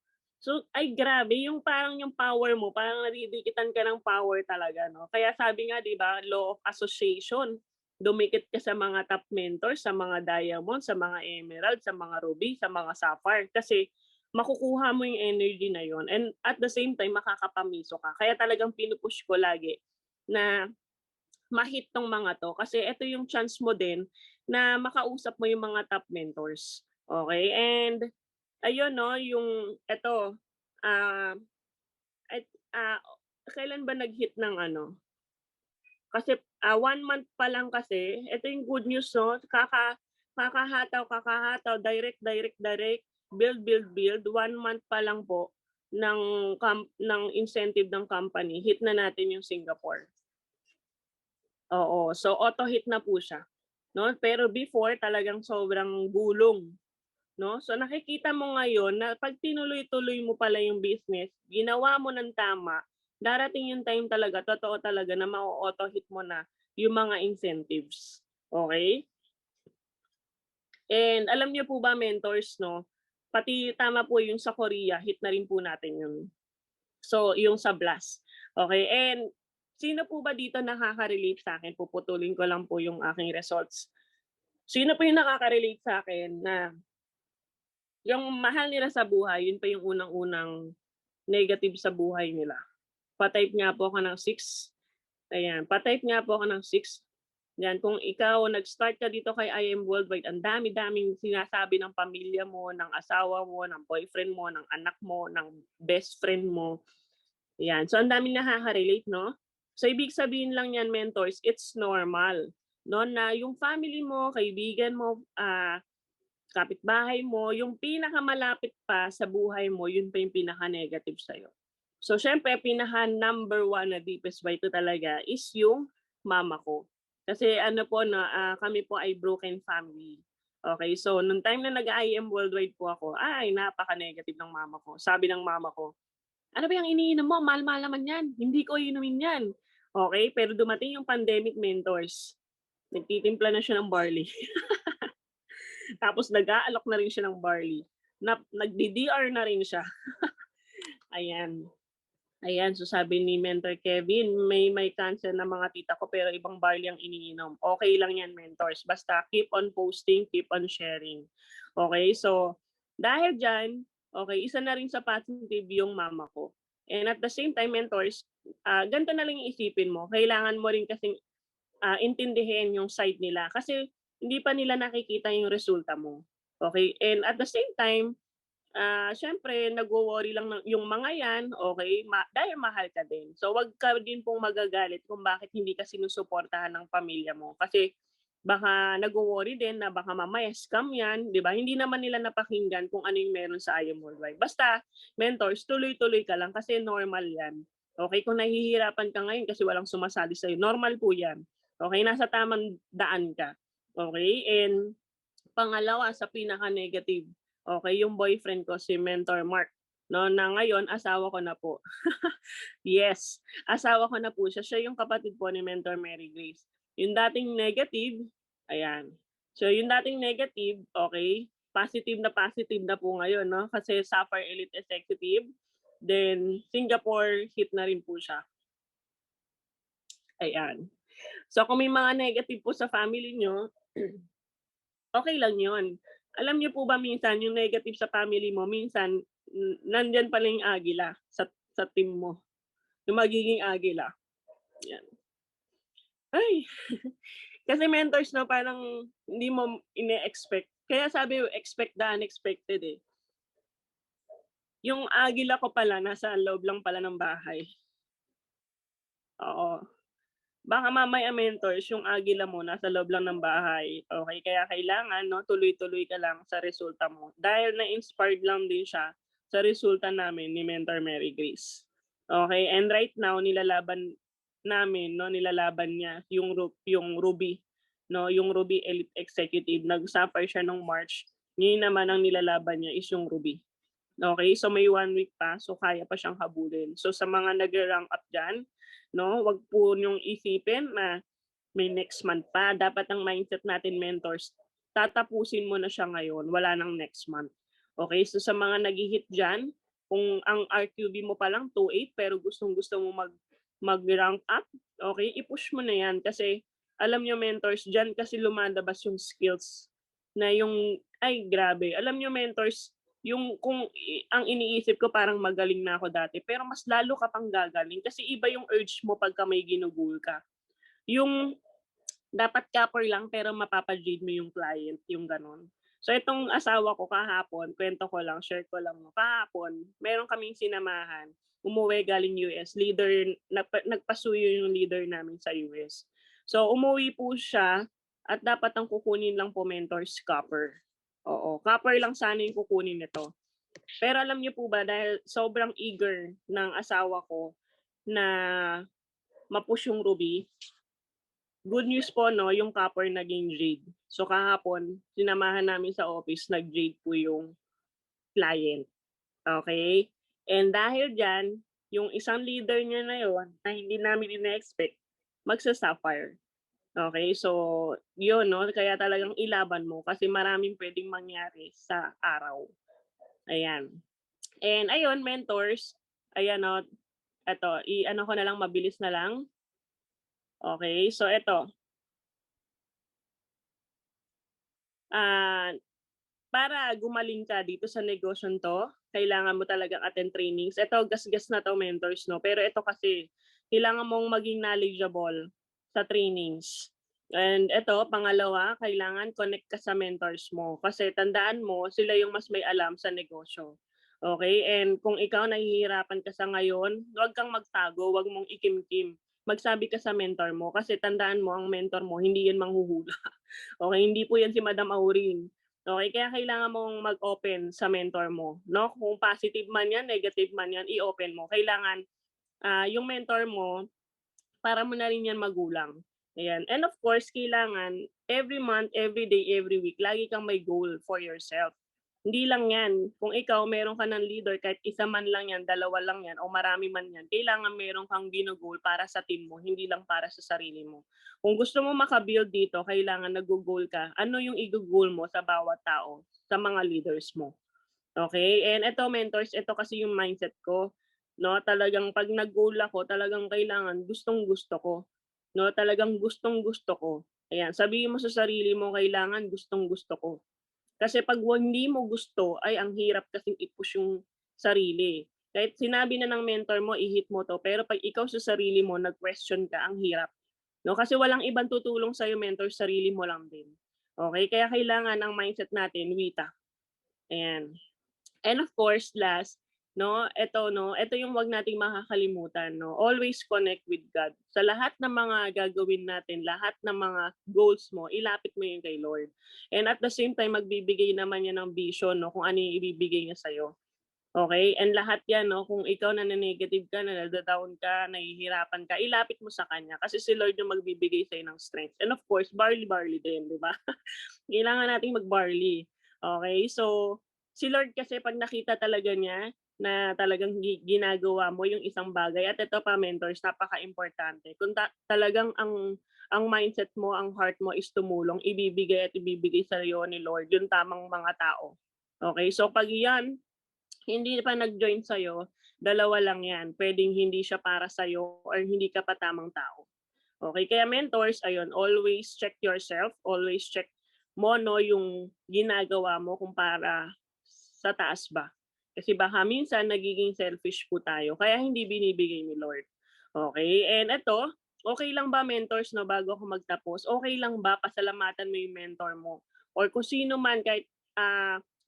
So ay grabe yung parang yung power mo, parang nadidikitan ka ng power talaga 'no. Kaya sabi nga 'di ba, law of association, dumikit ka sa mga top mentors, sa mga diamond, sa mga emerald, sa mga ruby, sa mga sapphire kasi makukuha mo yung energy na yon and at the same time makakapamiso ka. Kaya talagang pinu-push ko lagi na ma-hit 'tong mga 'to kasi ito yung chance mo din na makausap mo yung mga top mentors, okay. And ayun 'no, yung eto, ah, at, kailan ba nag-hit ng ano, kasi 1 month pa lang kasi, ito yung good news 'no, kakahataw, direct, build, 1 month pa lang po ng incentive ng company, hit na natin yung Singapore. Oo, so auto hit na po siya, 'no? Pero before talagang sobrang gulong, 'no? So nakikita mo ngayon na 'pag tinuloy-tuloy mo pala yung business, ginawa mo ng tama, darating yung time talaga, totoo talaga na mau-auto hit mo na yung mga incentives, okey? And alam niyo po ba mentors 'no, pati tama po yung sa Korea, hit na rin po natin yun. So yung sa Blast, okey. And sino po ba dito nakaka-relate sa'kin, puputulin ko lang po yung aking results. Sino po yung nakaka-relate sa'kin na yung mahal nila sa buhay, yun pa yung unang-unang negative sa buhay nila. Pa-type nga po ako ng 6, ayan, pa-type nga po ako ng 6. Yan, kung ikaw nag-start ka dito kay I Am Worldwide, ang dami-daming sinasabi ng pamilya mo, ng asawa mo, ng boyfriend mo, ng anak mo, ng best friend mo. Yan. So ang daming nakaka-relate, no? So ibig sabihin lang yan, mentors, it's normal. No, na yung family mo, kaibigan mo, kapitbahay mo, yung pinakamalapit pa sa buhay mo, yun pa yung pinaka-negative sa'yo. So syempre, pinaka-number 1 na deepest why ito talaga is yung mama ko. Kasi ano po na kami po ay broken family. Okay, so nung time na nag-IM worldwide po ako, ay napaka-negative ng mama ko. Sabi ng mama ko, "Ano ba yung iniinom mo? Mahal-mahal naman yan. Hindi ko iinumin yan." Okay, pero dumating yung pandemic, mentors. Nagtitimpla na siya ng barley. Tapos nag-aalok na rin siya ng barley. Nagdi-DR na rin siya. Ayan. Ayan, so sabi ni Mentor Kevin, may cancer na mga tita ko pero ibang barley ang iniinom. Okay lang yan, mentors. Basta keep on posting, keep on sharing. Okay, so dahil dyan, okay, isa na rin sa positive yung mama ko. And at the same time, mentors, ganito na lang yung isipin mo. Kailangan mo rin kasing intindihin yung side nila kasi hindi pa nila nakikita yung resulta mo. Okay? And at the same time, siyempre nagwo-worry lang yung mga yan, okay, dahil mahal ka din. So wag ka din pong magagalit kung bakit hindi ka sinusuportahan ng pamilya mo. Kasi baka nagwo-worry din na baka mamaya scam yan, di ba? Hindi naman nila napakinggan kung ano yung meron sa I Am Worldwide. Basta, mentors, tuloy-tuloy ka lang kasi normal yan. Okay, kung nahihirapan ka ngayon kasi walang sumasali sa'yo, normal po yan. Okay, nasa tamang daan ka. Okay, and pangalawa sa pinaka-negative, okay, yung boyfriend ko si Mentor Mark, 'no, na ngayon asawa ko na po. Yes, asawa ko na po siya. Siya yung kapatid po ni Mentor Mary Grace. Yung dating negative, ayan. So yung dating negative, okay, positive na po ngayon, 'no, kasi Sapphire Elite Executive, then Singapore hit na rin po siya. Ayan. So kung may mga negative po sa family niyo, okay lang 'yun. Alam niyo po ba minsan yung negative sa family mo minsan, nandiyan pala yung agila sa team mo, yung magiging agila, 'yan. Ay, kasi mentors 'no, parang hindi mo ine-expect. Kaya sabi expect the unexpected, eh. Yung agila ko pala nasa loob lang pala ng bahay, oo. Baka mamaya mentors yung agila mo nasa loob lang ng bahay, okey. Kaya kailangan 'no, tuloy-tuloy ka lang sa resulta mo. Dahil na-inspired lang din siya sa resulta namin ni Mentor Mary Grace. Okey, and right now nilalaban namin 'no, nilalaban niya yung Ruby 'no, yung Ruby Elite Executive. Nag-sapphire siya nung March, ngayon naman ang nilalaban niya is yung Ruby. Okay, so may 1 week pa, so kaya pa siyang habulin. So sa mga nag-rank up diyan 'no, wag po niyong isipin na may next month pa. Dapat ang mindset natin, mentors, tatapusin mo na siya ngayon, wala ng next month. Okay, so sa mga naghi-hit diyan, kung ang RQB mo pa lang 2.8 pero gustong-gusto mo mag-rank up, okay, i-push mo na 'yan kasi alam niyo, mentors, diyan kasi lumalabas yung skills na yung ay grabe. Alam niyo, mentors, yung ang iniisip ko parang magaling na ako dati pero mas lalo ka pang gagaling kasi iba yung urge mo pagka may ginugol ka. Yung dapat kapper lang pero mapapa-jade mo yung client, yung gano'n. So itong asawa ko kahapon, kuwento ko lang, share ko lang 'no, kahapon meron kaming sinamahan, umuwi galing US, leader nagpasuyo yung leader namin sa US. So umuwi po siya at dapat ang kukunin lang po mentors copper. Oo, copper lang sana yung kukunin nito. Pero alam niyo po ba dahil sobrang eager ng asawa ko na ma-push yung ruby, good news po 'no, yung copper naging jade. So kahapon sinamahan namin sa office, nag-jade po yung client, okey? And dahil diyan, yung isang leader niya na yun na hindi namin ine-expect, magsa-sapphire. Okey, so yun 'no, kaya talagang ilaban mo kasi maraming puwedeng mangyari sa araw, ayan. And ayun mentors, ayan 'no, eto i-ano ko na lang mabilis na lang. Okey, so eto, ah, para gumaling ka dito sa negosyong 'to, kailangan mo talagang attend trainings. Eto gasgas na 'to mentors 'no, pero ito kasi kailangan mong maging knowledgeable sa trainings. And eto pangalawa, kailangan connect ka sa mentors mo kasi tandaan mo sila yung mas may alam sa negosyo. Okay? And kung ikaw nahihirapan ka sa ngayon, huwag kang magtago, huwag mong ikimkim. Magsabi ka sa mentor mo kasi tandaan mo ang mentor mo hindi yan manghuhula. Okay, hindi po yan si Madam Auring. Okay, kaya kailangan mong mag-open sa mentor mo, 'no? Kung positive man 'yan, negative man 'yan, i-open mo. Kailangan, yung mentor mo, para mo na rin 'yan magulang, ayan. And of course, kailangan every month, every day, every week, lagi kang may goal for yourself. Hindi lang 'yan, kung ikaw meron ka ng leader kahit isa man lang 'yan, dalawa lang 'yan o marami man 'yan, kailangan meron kang gino-goal para sa team mo, hindi lang para sa sarili mo. Kung gusto mo maka-build dito, kailangan naggo-goal ka. Ano yung igo-goal mo sa bawat tao, sa mga leaders mo, okay? And eto mentors, ito kasi yung mindset ko, 'no, talagang 'pag nag-goal ako, talagang kailangan gustong-gusto ko, 'no, talagang gustong-gusto ko. Ayan, sabihin mo sa sarili mo, kailangan gustong-gusto ko. Kasi 'pag hindi mo gusto, ay ang hirap kasing i-push yung sarili. Kahit sinabi na ng mentor mo, i-hit mo 'to, pero 'pag ikaw sa sarili mo nag-question ka, ang hirap, 'no? Kasi walang ibang tutulong sa'yo mentor, sarili mo lang din. Okay, kaya kailangan ang mindset natin wika, ayan. And of course, last, 'no, eto yung 'wag nating makakalimutan 'no, always connect with God. Sa lahat ng mga gagawin natin, lahat ng mga goals mo, ilapit mo yun kay Lord. And at the same time, magbibigay naman yan ng vision 'no, kung ano yung ibibigay niya sa'yo. Okay, and lahat yan 'no, kung ikaw nane-negative ka, nado-down ka, nahihirapan ka, ilapit mo sa kanya kasi si Lord yung magbibigay sa'yo ng strength. And of course, barley-barley din, 'di ba? Kailangan nating mag-barley. Okay, so si Lord kasi 'pag nakita talaga niya na talagang ginagawa mo yung isang bagay at ito pa mentors, napaka-importante kung talagang ang mindset mo, ang heart mo is tumulong, ibibigay at ibibigay sa'yo ni Lord yung tamang mga tao. Okay, so 'pag iyan, hindi pa nag-join sa'yo, dalawa lang 'yan, puwedeng hindi siya para sa'yo or hindi ka pa tamang tao. Okay, kaya mentors, ayun, always check yourself, always check mo 'no, yung ginagawa mo kung para sa taas ba. Kasi baka minsan nagiging selfish po tayo kaya hindi binibigay ni Lord. Okay, and eto, okay lang ba mentors 'no, bago ako magtapos, okay lang ba pasalamatan mo yung mentor mo or kung sino man kahit,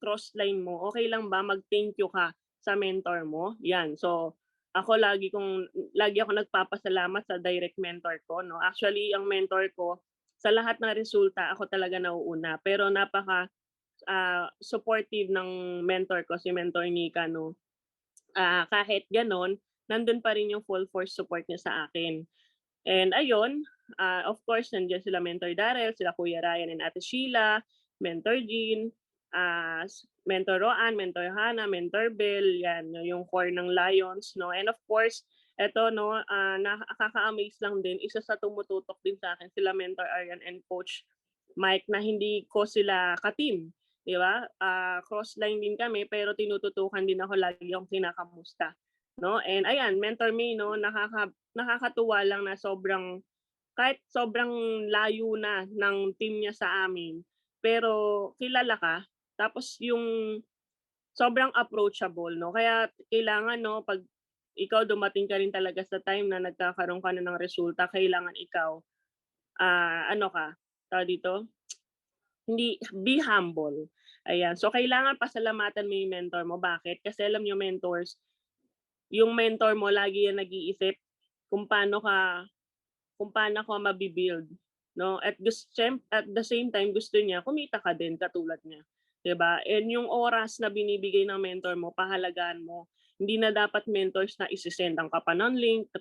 cross line mo, okay lang ba mag-thank you ka sa mentor mo? 'Yan, so ako lagi ako nagpapasalamat sa direct mentor ko 'no. Actually ang mentor ko, sa lahat ng resulta ako talaga nauuna, pero supportive ng mentor ko, si Mentor Nika 'no. Kahit gano'n, nandun pa rin yung full force support niya sa akin. And ayun, of course nandiyan sila Mentor Darrell, sila Kuya Ryan and Ate Sheila, Mentor Jean, Mentor Roan, Mentor Hannah, Mentor Bell, 'yan yung core ng Lions 'no. And of course, eto 'no, nakaka-amaze lang din, isa sa tumututok din sa akin sila Mentor Aryan and Coach Mike na hindi ko sila ka-team, 'di ba? Cross-line din kami pero tinututukan din ako, lagi akong kinakamusta, 'no. And ayan, Mentor May 'no, nakakatuwa lang na kahit sobrang layo na ng team niya sa amin, pero kilala ka, tapos yung sobrang approachable 'no. Kaya kailangan 'no, 'pag ikaw dumating ka rin talaga sa time na nagkakaroon ka na ng resulta, kailangan ikaw, ano ka, tawag dito, hindi be humble, ayan. So kailangan pasalamatan mo yung mentor mo, bakit? Kasi alam niyo mentors, yung mentor mo lagi yan nag-iisip kung kung paano ko mabibuild, no? At the same time gusto niya kumita ka din katulad niya, 'di ba? And yung oras na binibigay ng mentor mo, pahalagahan mo. Hindi na dapat mentors na ise-sendan ka pa ng link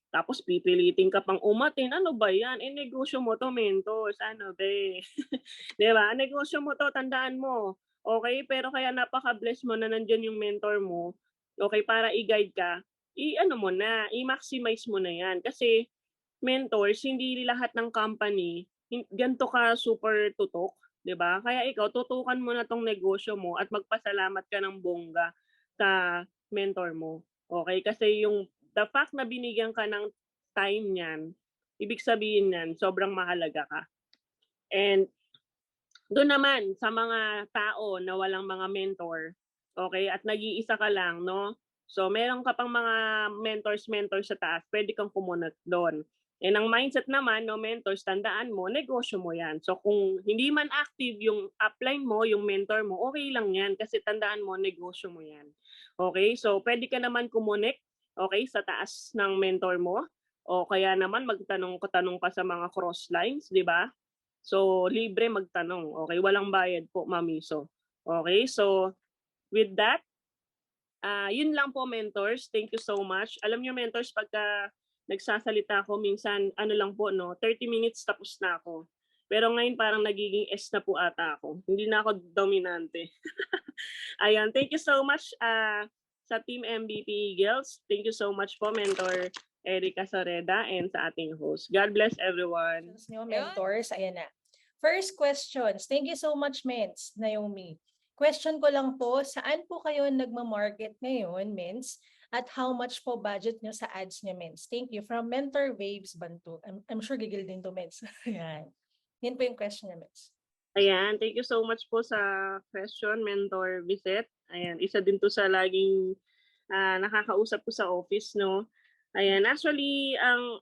tapos pipilitin ka pang umatin. Ano ba 'yan? Eh negosyo mo 'to, mentors. Ano be? 'Di ba? Negosyo mo 'to, tandaan mo. Okay, pero kaya napaka-bless mo na nandiyan yung mentor mo, okay, para i-guide ka, i-ano mo na, i-maximize mo na 'yan. Kasi mentors, hindi lahat ng company ganito ka super tutok, 'di ba? Kaya ikaw tutukan mo na 'tong negosyo mo at magpasalamat ka ng bongga sa mentor mo. Okay? Kasi yung the fact na binigyan ka ng time niyan, ibig sabihin niyan sobrang mahalaga ka. And do'n naman sa mga tao na walang mga mentor, okay, at nag-iisa ka lang 'no, so meron ka pang mga mentors sa taas, puwede kang kumonect do'n. And ang mindset naman 'no, mentors, tandaan mo negosyo mo 'yan. So kung hindi man active yung upline mo, yung mentor mo, okay lang 'yan kasi tandaan mo negosyo mo 'yan. Okay, so puwede ka naman kumonect, okay, sa taas ng mentor mo o kaya naman tanong ka sa mga cross lines, 'di ba? So, libre magtanong, okay, walang bayad po, Mamiso. Okay, so with that, 'yun lang po, mentors. Thank you so much. Alam niyo, mentors, pagka nagsasalita ako minsan ano lang po 'no, 30 minutes tapos na ako. Pero ngayon parang nagiging S na po ata ako, hindi na ako dominante. Ayan, thank you so much, sa Team MVP Girls. Thank you so much po, Mentor Erica Soreda, and sa ating host. God bless everyone. Nyo, mentors, ayan na. First questions. Thank you so much, Mens, Naomi. Question ko lang po, saan po kayo nagma-market ngayon, Mens? At how much po budget nyo sa ads nyo, Mens? Thank you. From Mentor Waves Bantu. I'm sure gigil din to, Mens. Ayan. Yan po yung question niya, Mens. Ayan, thank you so much po sa question, Mentor Viset. Ayan, isa din to sa laging nakakausap ko sa office, no? Ayan, actually, ang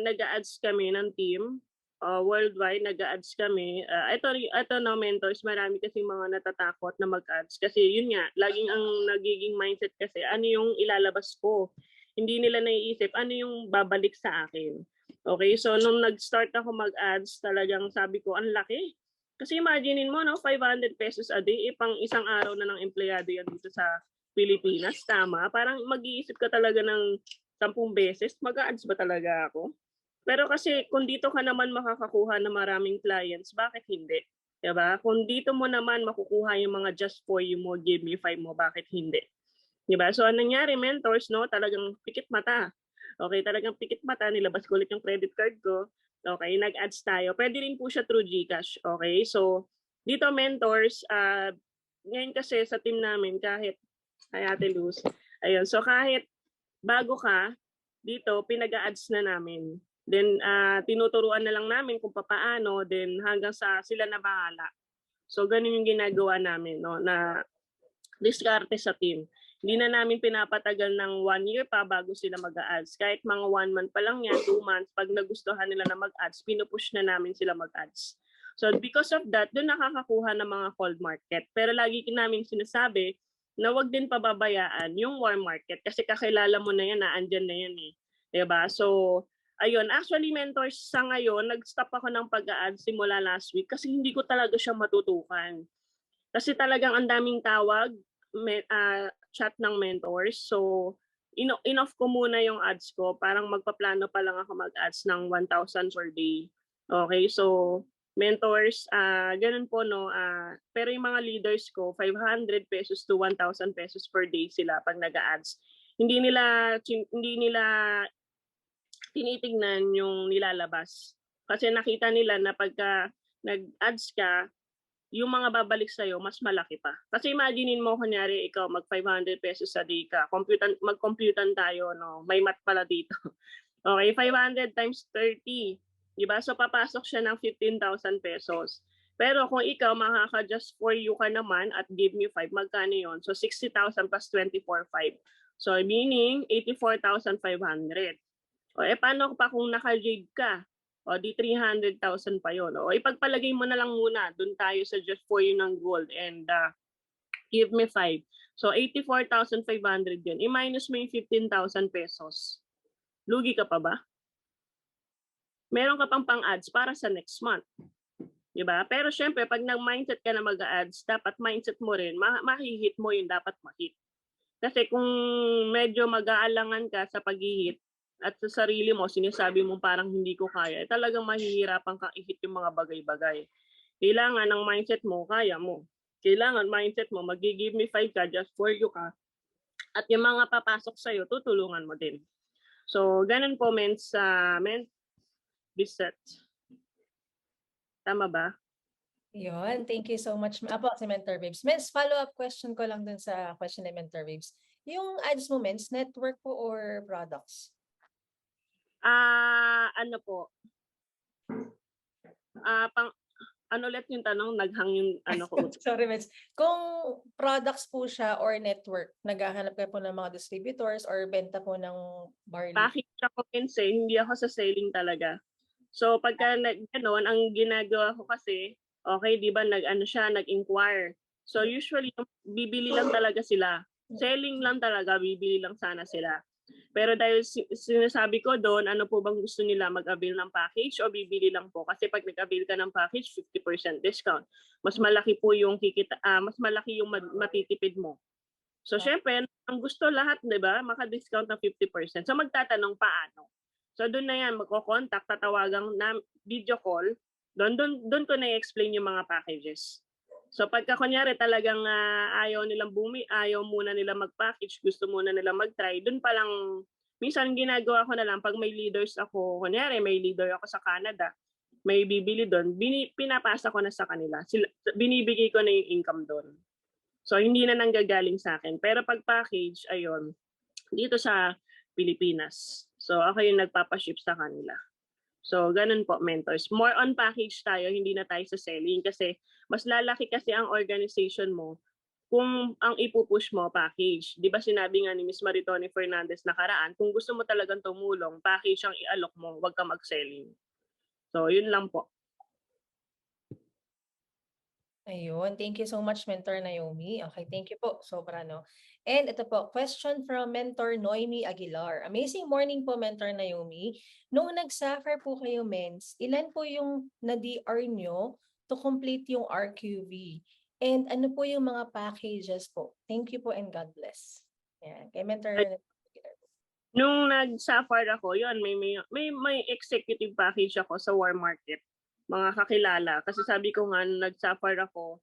nag-a-ads kami ng team, worldwide nag-a-ads kami. Ito no, mentors, marami kasi mga natatakot na mag-ads. Kasi yun nga, laging ang nagiging mindset kasi, ano yung ilalabas ko? Hindi nila naiisip, ano yung babalik sa akin? Okay, so nung nag-start ako mag-ads, talagang sabi ko, ang laki. Kasi imaginein mo, no, 500 pesos a day, pang isang araw na ng empleyado yan dito sa Pilipinas, tama? Parang mag-iisip ka talaga ng 10 beses, mag-a-ads ba talaga ako? Pero kasi kung dito ka naman makakakuha ng maraming clients, bakit hindi? Diba? Kung dito mo naman makukuha yung mga just for you mo, give me 5 mo, bakit hindi? Diba? So anong nangyari, mentors, no? Talagang pikit mata. Okay, talagang pikit mata, nilabas ko ulit yung credit card ko. Okay, nag-ads tayo. Pwede rin po siya through GCash. Okay, so dito, mentors, ngayon kasi sa team namin, kahit kay Ate Luz. Ayun, so kahit bago ka, dito, pinag-a-ads na namin. Then, tinuturuan na lang namin kung paano, then hanggang sa sila na bahala. So, ganun yung ginagawa namin, no, na diskarte sa team. Hindi na namin pinapatagal ng 1 year pa bago sila mag-a-ads. Kahit mga 1 month pa lang yan, 2 months, pag nagustuhan nila na mag-ads, pinupush na namin sila mag-ads. So because of that, doon nakakakuha ng mga cold market. Pero lagi namin sinasabi na wag din pababayaan yung warm market kasi kakilala mo na yan, na andyan na yan eh. Diba? So, ayun. Actually, mentors, sa ngayon, nag-stop ako ng pag-a-ads simula last week kasi hindi ko talaga siya matutukan. Kasi talagang ang daming tawag, chat ng mentors. So, inoff ko muna yung ads ko. Parang magpaplano pa lang ako mag-ads ng 1,000 per day. Okay, so mentors, ganun po, no. Pero yung mga leaders ko, 500 pesos to 1,000 pesos per day sila pag nag-ads. Hindi nila tinitingnan yung nilalabas. Kasi nakita nila na pagka nag-ads ka, yung mga babalik sa'yo, mas malaki pa. Kasi imaginein mo, kunyari, ikaw, mag 500 pesos a day ka. Mag-computan tayo, no? May math pala dito. Okay, 500 times 30. Diba? So, papasok siya ng 15,000 pesos. Pero kung ikaw, makaka-just for you ka naman at give me 5, magkano yun? So, 60,000 plus 24,500. So, meaning, 84,500. O, paano pa kung naka-jig ka? O, di 300,000 pa yon. O, ipagpalagay mo na lang muna. Doon tayo sa just for you ng gold and give me 5. So, 84,500 yun. I-minus mo yung 15,000 pesos. Lugi ka pa ba? meron ka pang pang-ads para sa next month. Diba? Pero syempre, pag nag-mindset ka na mag-ads, dapat mindset mo rin, mahihit mo yung dapat mahit. Kasi kung medyo mag-aalangan ka sa pag-hit at sa sarili mo, sinasabi mo parang hindi ko kaya, talagang mahihirapan kang i-hit yung mga bagay-bagay. Kailangan ng mindset mo, kaya mo. Kailangan mindset mo, mag-give me 5 ka, just for you ka. At yung mga papasok sa'yo, tutulungan mo din. So, ganun po, reset. Tama ba? Yun, thank you so much. Apo, si Mentor Babes. Mens, follow-up question ko lang dun sa question ni Mentor Babes. Yung ads mo, Mens, network po or products? Ano po? Ano ulit yung tanong? Naghang yung ano ko. Sorry, Mens. Kung products po siya or network, naghahanap kayo po ng mga distributors or benta po ng barley? Package ako, hindi ako sa selling talaga. So pagka gano'n, ang ginagawa ko kasi, okay, di ba nag-inquire. So usually, bibili lang talaga sila. Selling lang talaga, bibili lang sana sila. Pero dahil sinasabi ko doon, ano po bang gusto nila, mag-avail ng package o bibili lang po? Kasi pag nag-avail ka ng package, 50% discount. Mas malaki po yung mas malaki yung matitipid mo. So syempre, ang gusto lahat, di ba, maka-discount ng 50%. So magtatanong paano? So doon na yan, magko-contact, tatawagang na video call, doon ko na-explain yung mga packages. So pagka kunyari talagang ayaw muna nila mag-package, gusto muna nila mag-try, doon pa lang, minsan ginagawa ko na lang, pag may leaders ako, kunyari may leader ako sa Canada, may bibili doon, pinapasa ko na sa kanila. Binibigay ko na yung income doon. So hindi na nanggagaling sa akin. Pero pag package, ayun, dito sa Pilipinas. So ako yung nagpapaship sa kanila. So ganun po, mentors. More on package tayo, hindi na tayo sa selling kasi mas lalaki kasi ang organization mo kung ang ipupush mo package. Di ba sinabi nga ni Ms. Maritoni Fernandez nakaraan, kung gusto mo talagang tumulong, package ang i-alok mo, huwag ka mag-selling. So yun lang po. Ayun, thank you so much, Mentor Naomi. Okay, thank you po. Sobra, no? And ito po, question from Mentor Noemi Aguilar. Amazing morning po, Mentor Naomi. Noong nag-suffer po kayo, Mens, ilan po yung na-DR nyo to complete yung RQV? And ano po yung mga packages po? Thank you po and God bless. Yan, kay Mentor Aguilar. Nung nag-suffer ako, yun, may executive package ako sa War Market, mga kakilala. Kasi sabi ko nga, nag-suffer ako,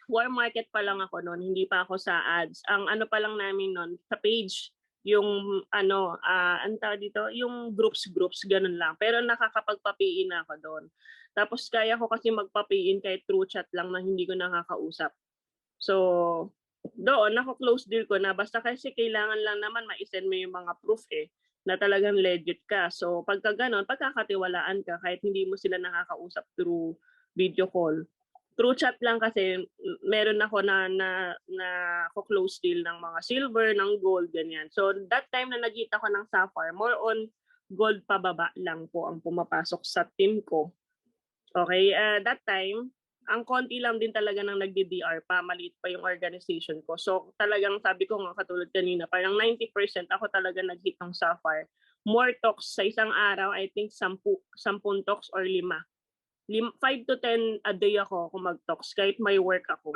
War Market pa lang ako noon, hindi pa ako sa ads. Ang ano pa lang namin noon, sa page, yung ang tawag dito, yung groups, ganun lang. Pero nakakapagpa-PE na ako doon. Tapos kaya ko kasi magpa-PE kahit through chat lang na hindi ko nakakausap. So, doon, nako-close deal ko na basta kasi kailangan lang naman ma-send mo yung mga proof na talagang legit ka. So, pagka ganon, pagkakatiwalaan ka kahit hindi mo sila nakakausap through video call. Through chat lang kasi meron ako na close deal ng mga silver, ng gold, ganyan. So, that time na nagkita ko ng sapphire, more on gold pababa lang po ang pumapasok sa team ko. Okay, that time, ang konti lang din talaga ng nagdi-DR pa, maliit pa yung organization ko. So talagang sabi ko nga katulad kanina, parang 90% ako talaga nag-hit ng sapphire. More talks sa isang araw, I think 10 talks or 5 to 10 a day ako kung mag-talks kahit may work ako.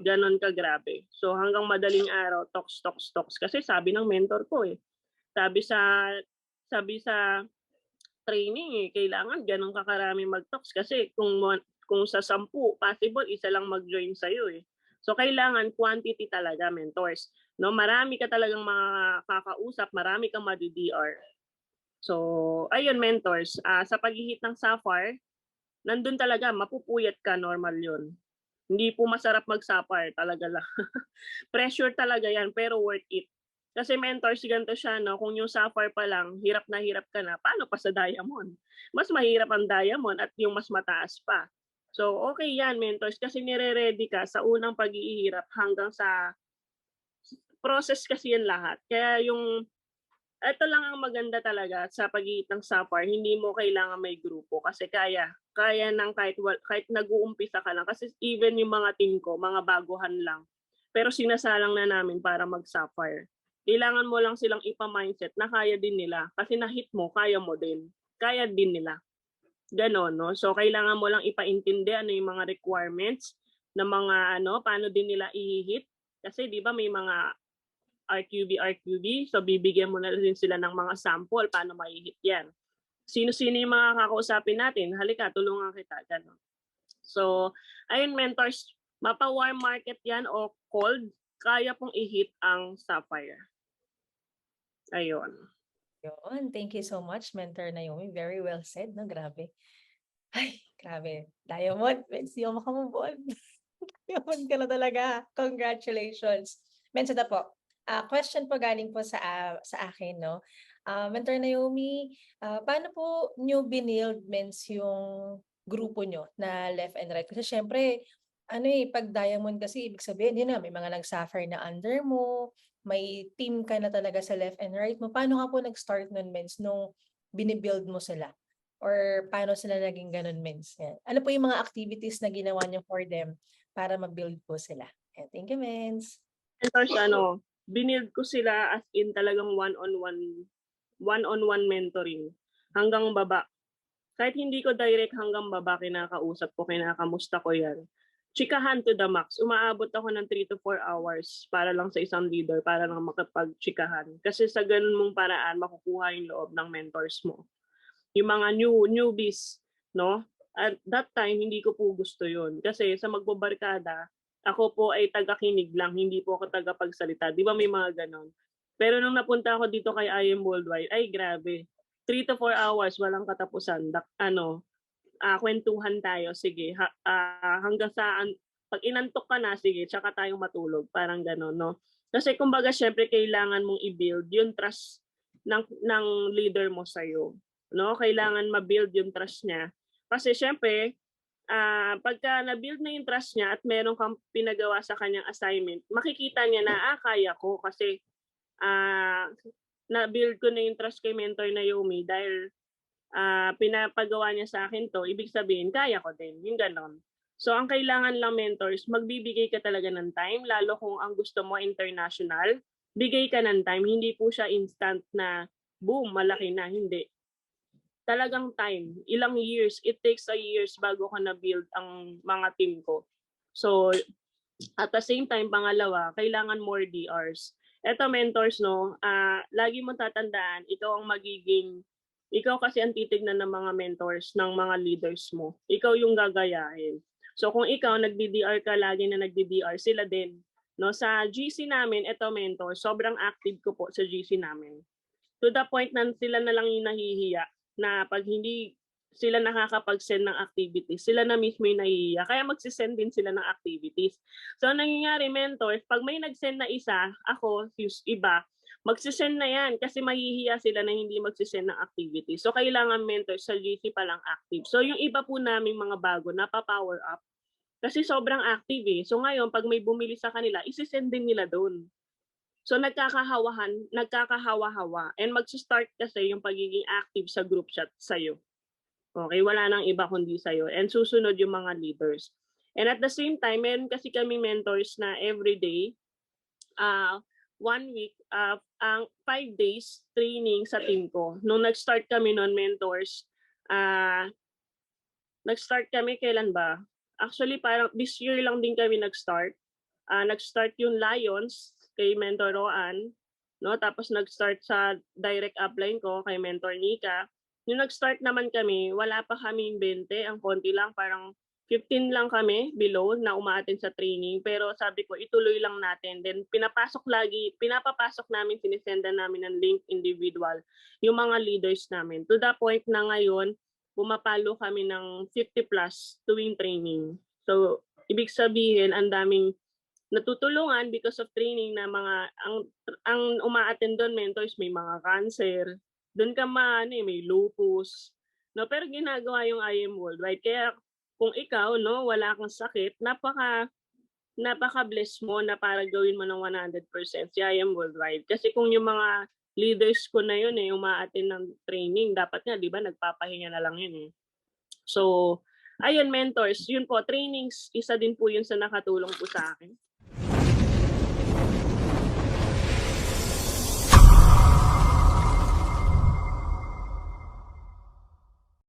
Ganon ka grabe. So hanggang madaling araw, talks. Kasi sabi ng mentor ko Sabi sa training kailangan ganun ka karami mag-talks kasi kung sa 10, possible isa lang mag-join sa'yo So kailangan quantity talaga, mentors. No, marami ka talagang mga kakausap, marami kang madi-DR. So, ayun mentors, sa paghihit ng sapphire, nandun talaga mapupuyat ka, normal 'yun. Hindi po masarap mag-sapphire talaga lang. Pressure talaga 'yan pero worth it. Kasi mentors, ganito siya, no? Kung yung sapphire pa lang, hirap na hirap ka na, paano pa sa diamond? Mas mahirap ang diamond at yung mas mataas pa. So, okay yan, mentors, kasi nire-ready ka sa unang pag-iihirap hanggang sa process kasi yan lahat. Kaya ito lang ang maganda talaga sa pag-iit ng sapphire, hindi mo kailangan may grupo kasi kaya ng kahit nag-uumpisa ka lang. Kasi even yung mga team ko, mga baguhan lang. Pero sinasalang na namin para mag-sapphire. Kailangan mo lang silang ipa-mindset na kaya din nila. Kasi na-hit mo, kaya mo din. Kaya din nila. Ganon, no? So, kailangan mo lang ipaintindi ano yung mga requirements ng mga paano din nila i-hit. Kasi di ba may mga RQB. So, bibigyan mo na rin sila ng mga sample paano ma-hit yan. Sino-sino yung mga kakausapin natin? Halika, tulungan kita. Ganon. So, ayun mentors, mapa-warm market yan o cold, kaya pong i-hit ang Sapphire. Ayun. Yun. Thank you so much, Mentor Naomi. Very well said, no? Grabe. Ay, grabe. Diamond, Mens, di ako makamove on. Diamond ka na talaga. Congratulations. Mens, ito po. Question po galing po sa akin, no? Mentor Naomi, paano po nyo binild, Mens, yung grupo nyo na left and right? Kasi syempre, pag diamond kasi, ibig sabihin, yun na, may mga nag-suffer na under mo, may team ka na talaga sa left and right mo. Paano ka po nag-start nun, Mens, nung binibuild mo sila? Or paano sila naging ganun, Mens? Yan. Ano po yung mga activities na ginawa niyo for them para ma-build po sila? Yan. Thank you, Mens. Mentors, binild ko sila as in talagang one-on-one mentoring hanggang baba. Kahit hindi ko direct hanggang baba kinakausap ko, kinakamusta ko yan. Chikahan to the max. Umaabot ako ng 3 to 4 hours para lang sa isang leader, para lang makapag-chikahan. Kasi sa ganun mong paraan, makukuha yung loob ng mentors mo. Yung mga newbies, no? At that time, hindi ko po gusto yun. Kasi sa magbabarkada, ako po ay taga-kinig lang, hindi po ako taga-pagsalita. Di ba may mga ganon? Pero nung napunta ako dito kay I Am Worldwide, ay grabe. 3 to 4 hours, walang katapusan. Kwentuhan tayo, sige. Hanggang sa, pag inantok ka na, sige, tsaka tayong matulog. Parang gano'n, no? Kasi kumbaga, syempre, kailangan mong i-build yung trust ng leader mo sa'yo. No? Kailangan ma-build yung trust niya. Kasi syempre, pagka na-build na yung trust niya at meron kang pinagawa sa kanyang assignment, makikita niya na, kaya ko kasi na-build ko na yung trust kay Mentor Naomi dahil pinapagawa niya sa akin to, ibig sabihin, kaya ko din. Yung ganon. So, ang kailangan lang mentors, magbibigay ka talaga ng time, lalo kung ang gusto mo international, bigay ka ng time. Hindi po siya instant na, boom, malaki na. Hindi. Talagang time. Ilang years. It takes a years bago ko na-build ang mga team ko. So, at the same time, pangalawa, kailangan more DRs. Eto mentors, no, lagi mo tatandaan, ikaw kasi ang titignan ng mga mentors, ng mga leaders mo. Ikaw yung gagayahin. So kung ikaw nagdi-DR ka, lagi na nagdi-DR, sila din. No, sa GC namin, eto mentor, sobrang active ko po sa GC namin. To the point na sila na lang yung nahihiya na pag hindi sila nakakapag-send ng activities, sila na mismo yung nahihiya. Kaya magsisend din sila ng activities. So nangyayari, mentors, pag may nag-send na isa, ako, yung iba, magsisend na yan kasi mahihiya sila na hindi magsisend ng activity. So, kailangan mentor sa GC pa lang active. So, yung iba po naming mga bago, napapower up kasi sobrang active eh. So, ngayon, pag may bumili sa kanila, isisend din nila doon. So, nagkakahawa-hawa. And mag-start kasi yung pagiging active sa group chat sa'yo. Okay, wala nang iba kundi sa'yo. And susunod yung mga leaders. And at the same time, meron kasi kami mentors na everyday, 1 week, ang 5 days training sa team ko. Nung nag-start kami noon, mentors, nag-start kami kailan ba? Actually, parang this year lang din kami nag-start. Nag-start yung Lions kay Mentor Roan, no? Tapos nag-start sa direct upline ko kay Mentor Nika. Yung nag-start naman kami, wala pa kaming 20, ang konti lang, parang 15 lang kami below na umaattend sa training. Pero sabi ko, ituloy lang natin. Then pinapapasok namin, sinisendan namin ng link individual yung mga leaders namin. To the point na ngayon, pumapalo kami ng 50 plus tuwing training. So, ibig sabihin, ang daming natutulungan because of training na ang umaattend doon, mentors, may mga cancer. Doon ka may lupus. No, pero ginagawa yung I Am Worldwide. Kaya kung ikaw, no, wala kang sakit, napaka-bless mo na para gawin mo ng 100% si I Am Worldwide. Kasi kung yung mga leaders ko na yun umaattend ng training, dapat nga, di ba, nagpapahinga na lang yun. So, ayun, mentors, yun po, trainings, isa din po yun sa nakatulong po sa akin.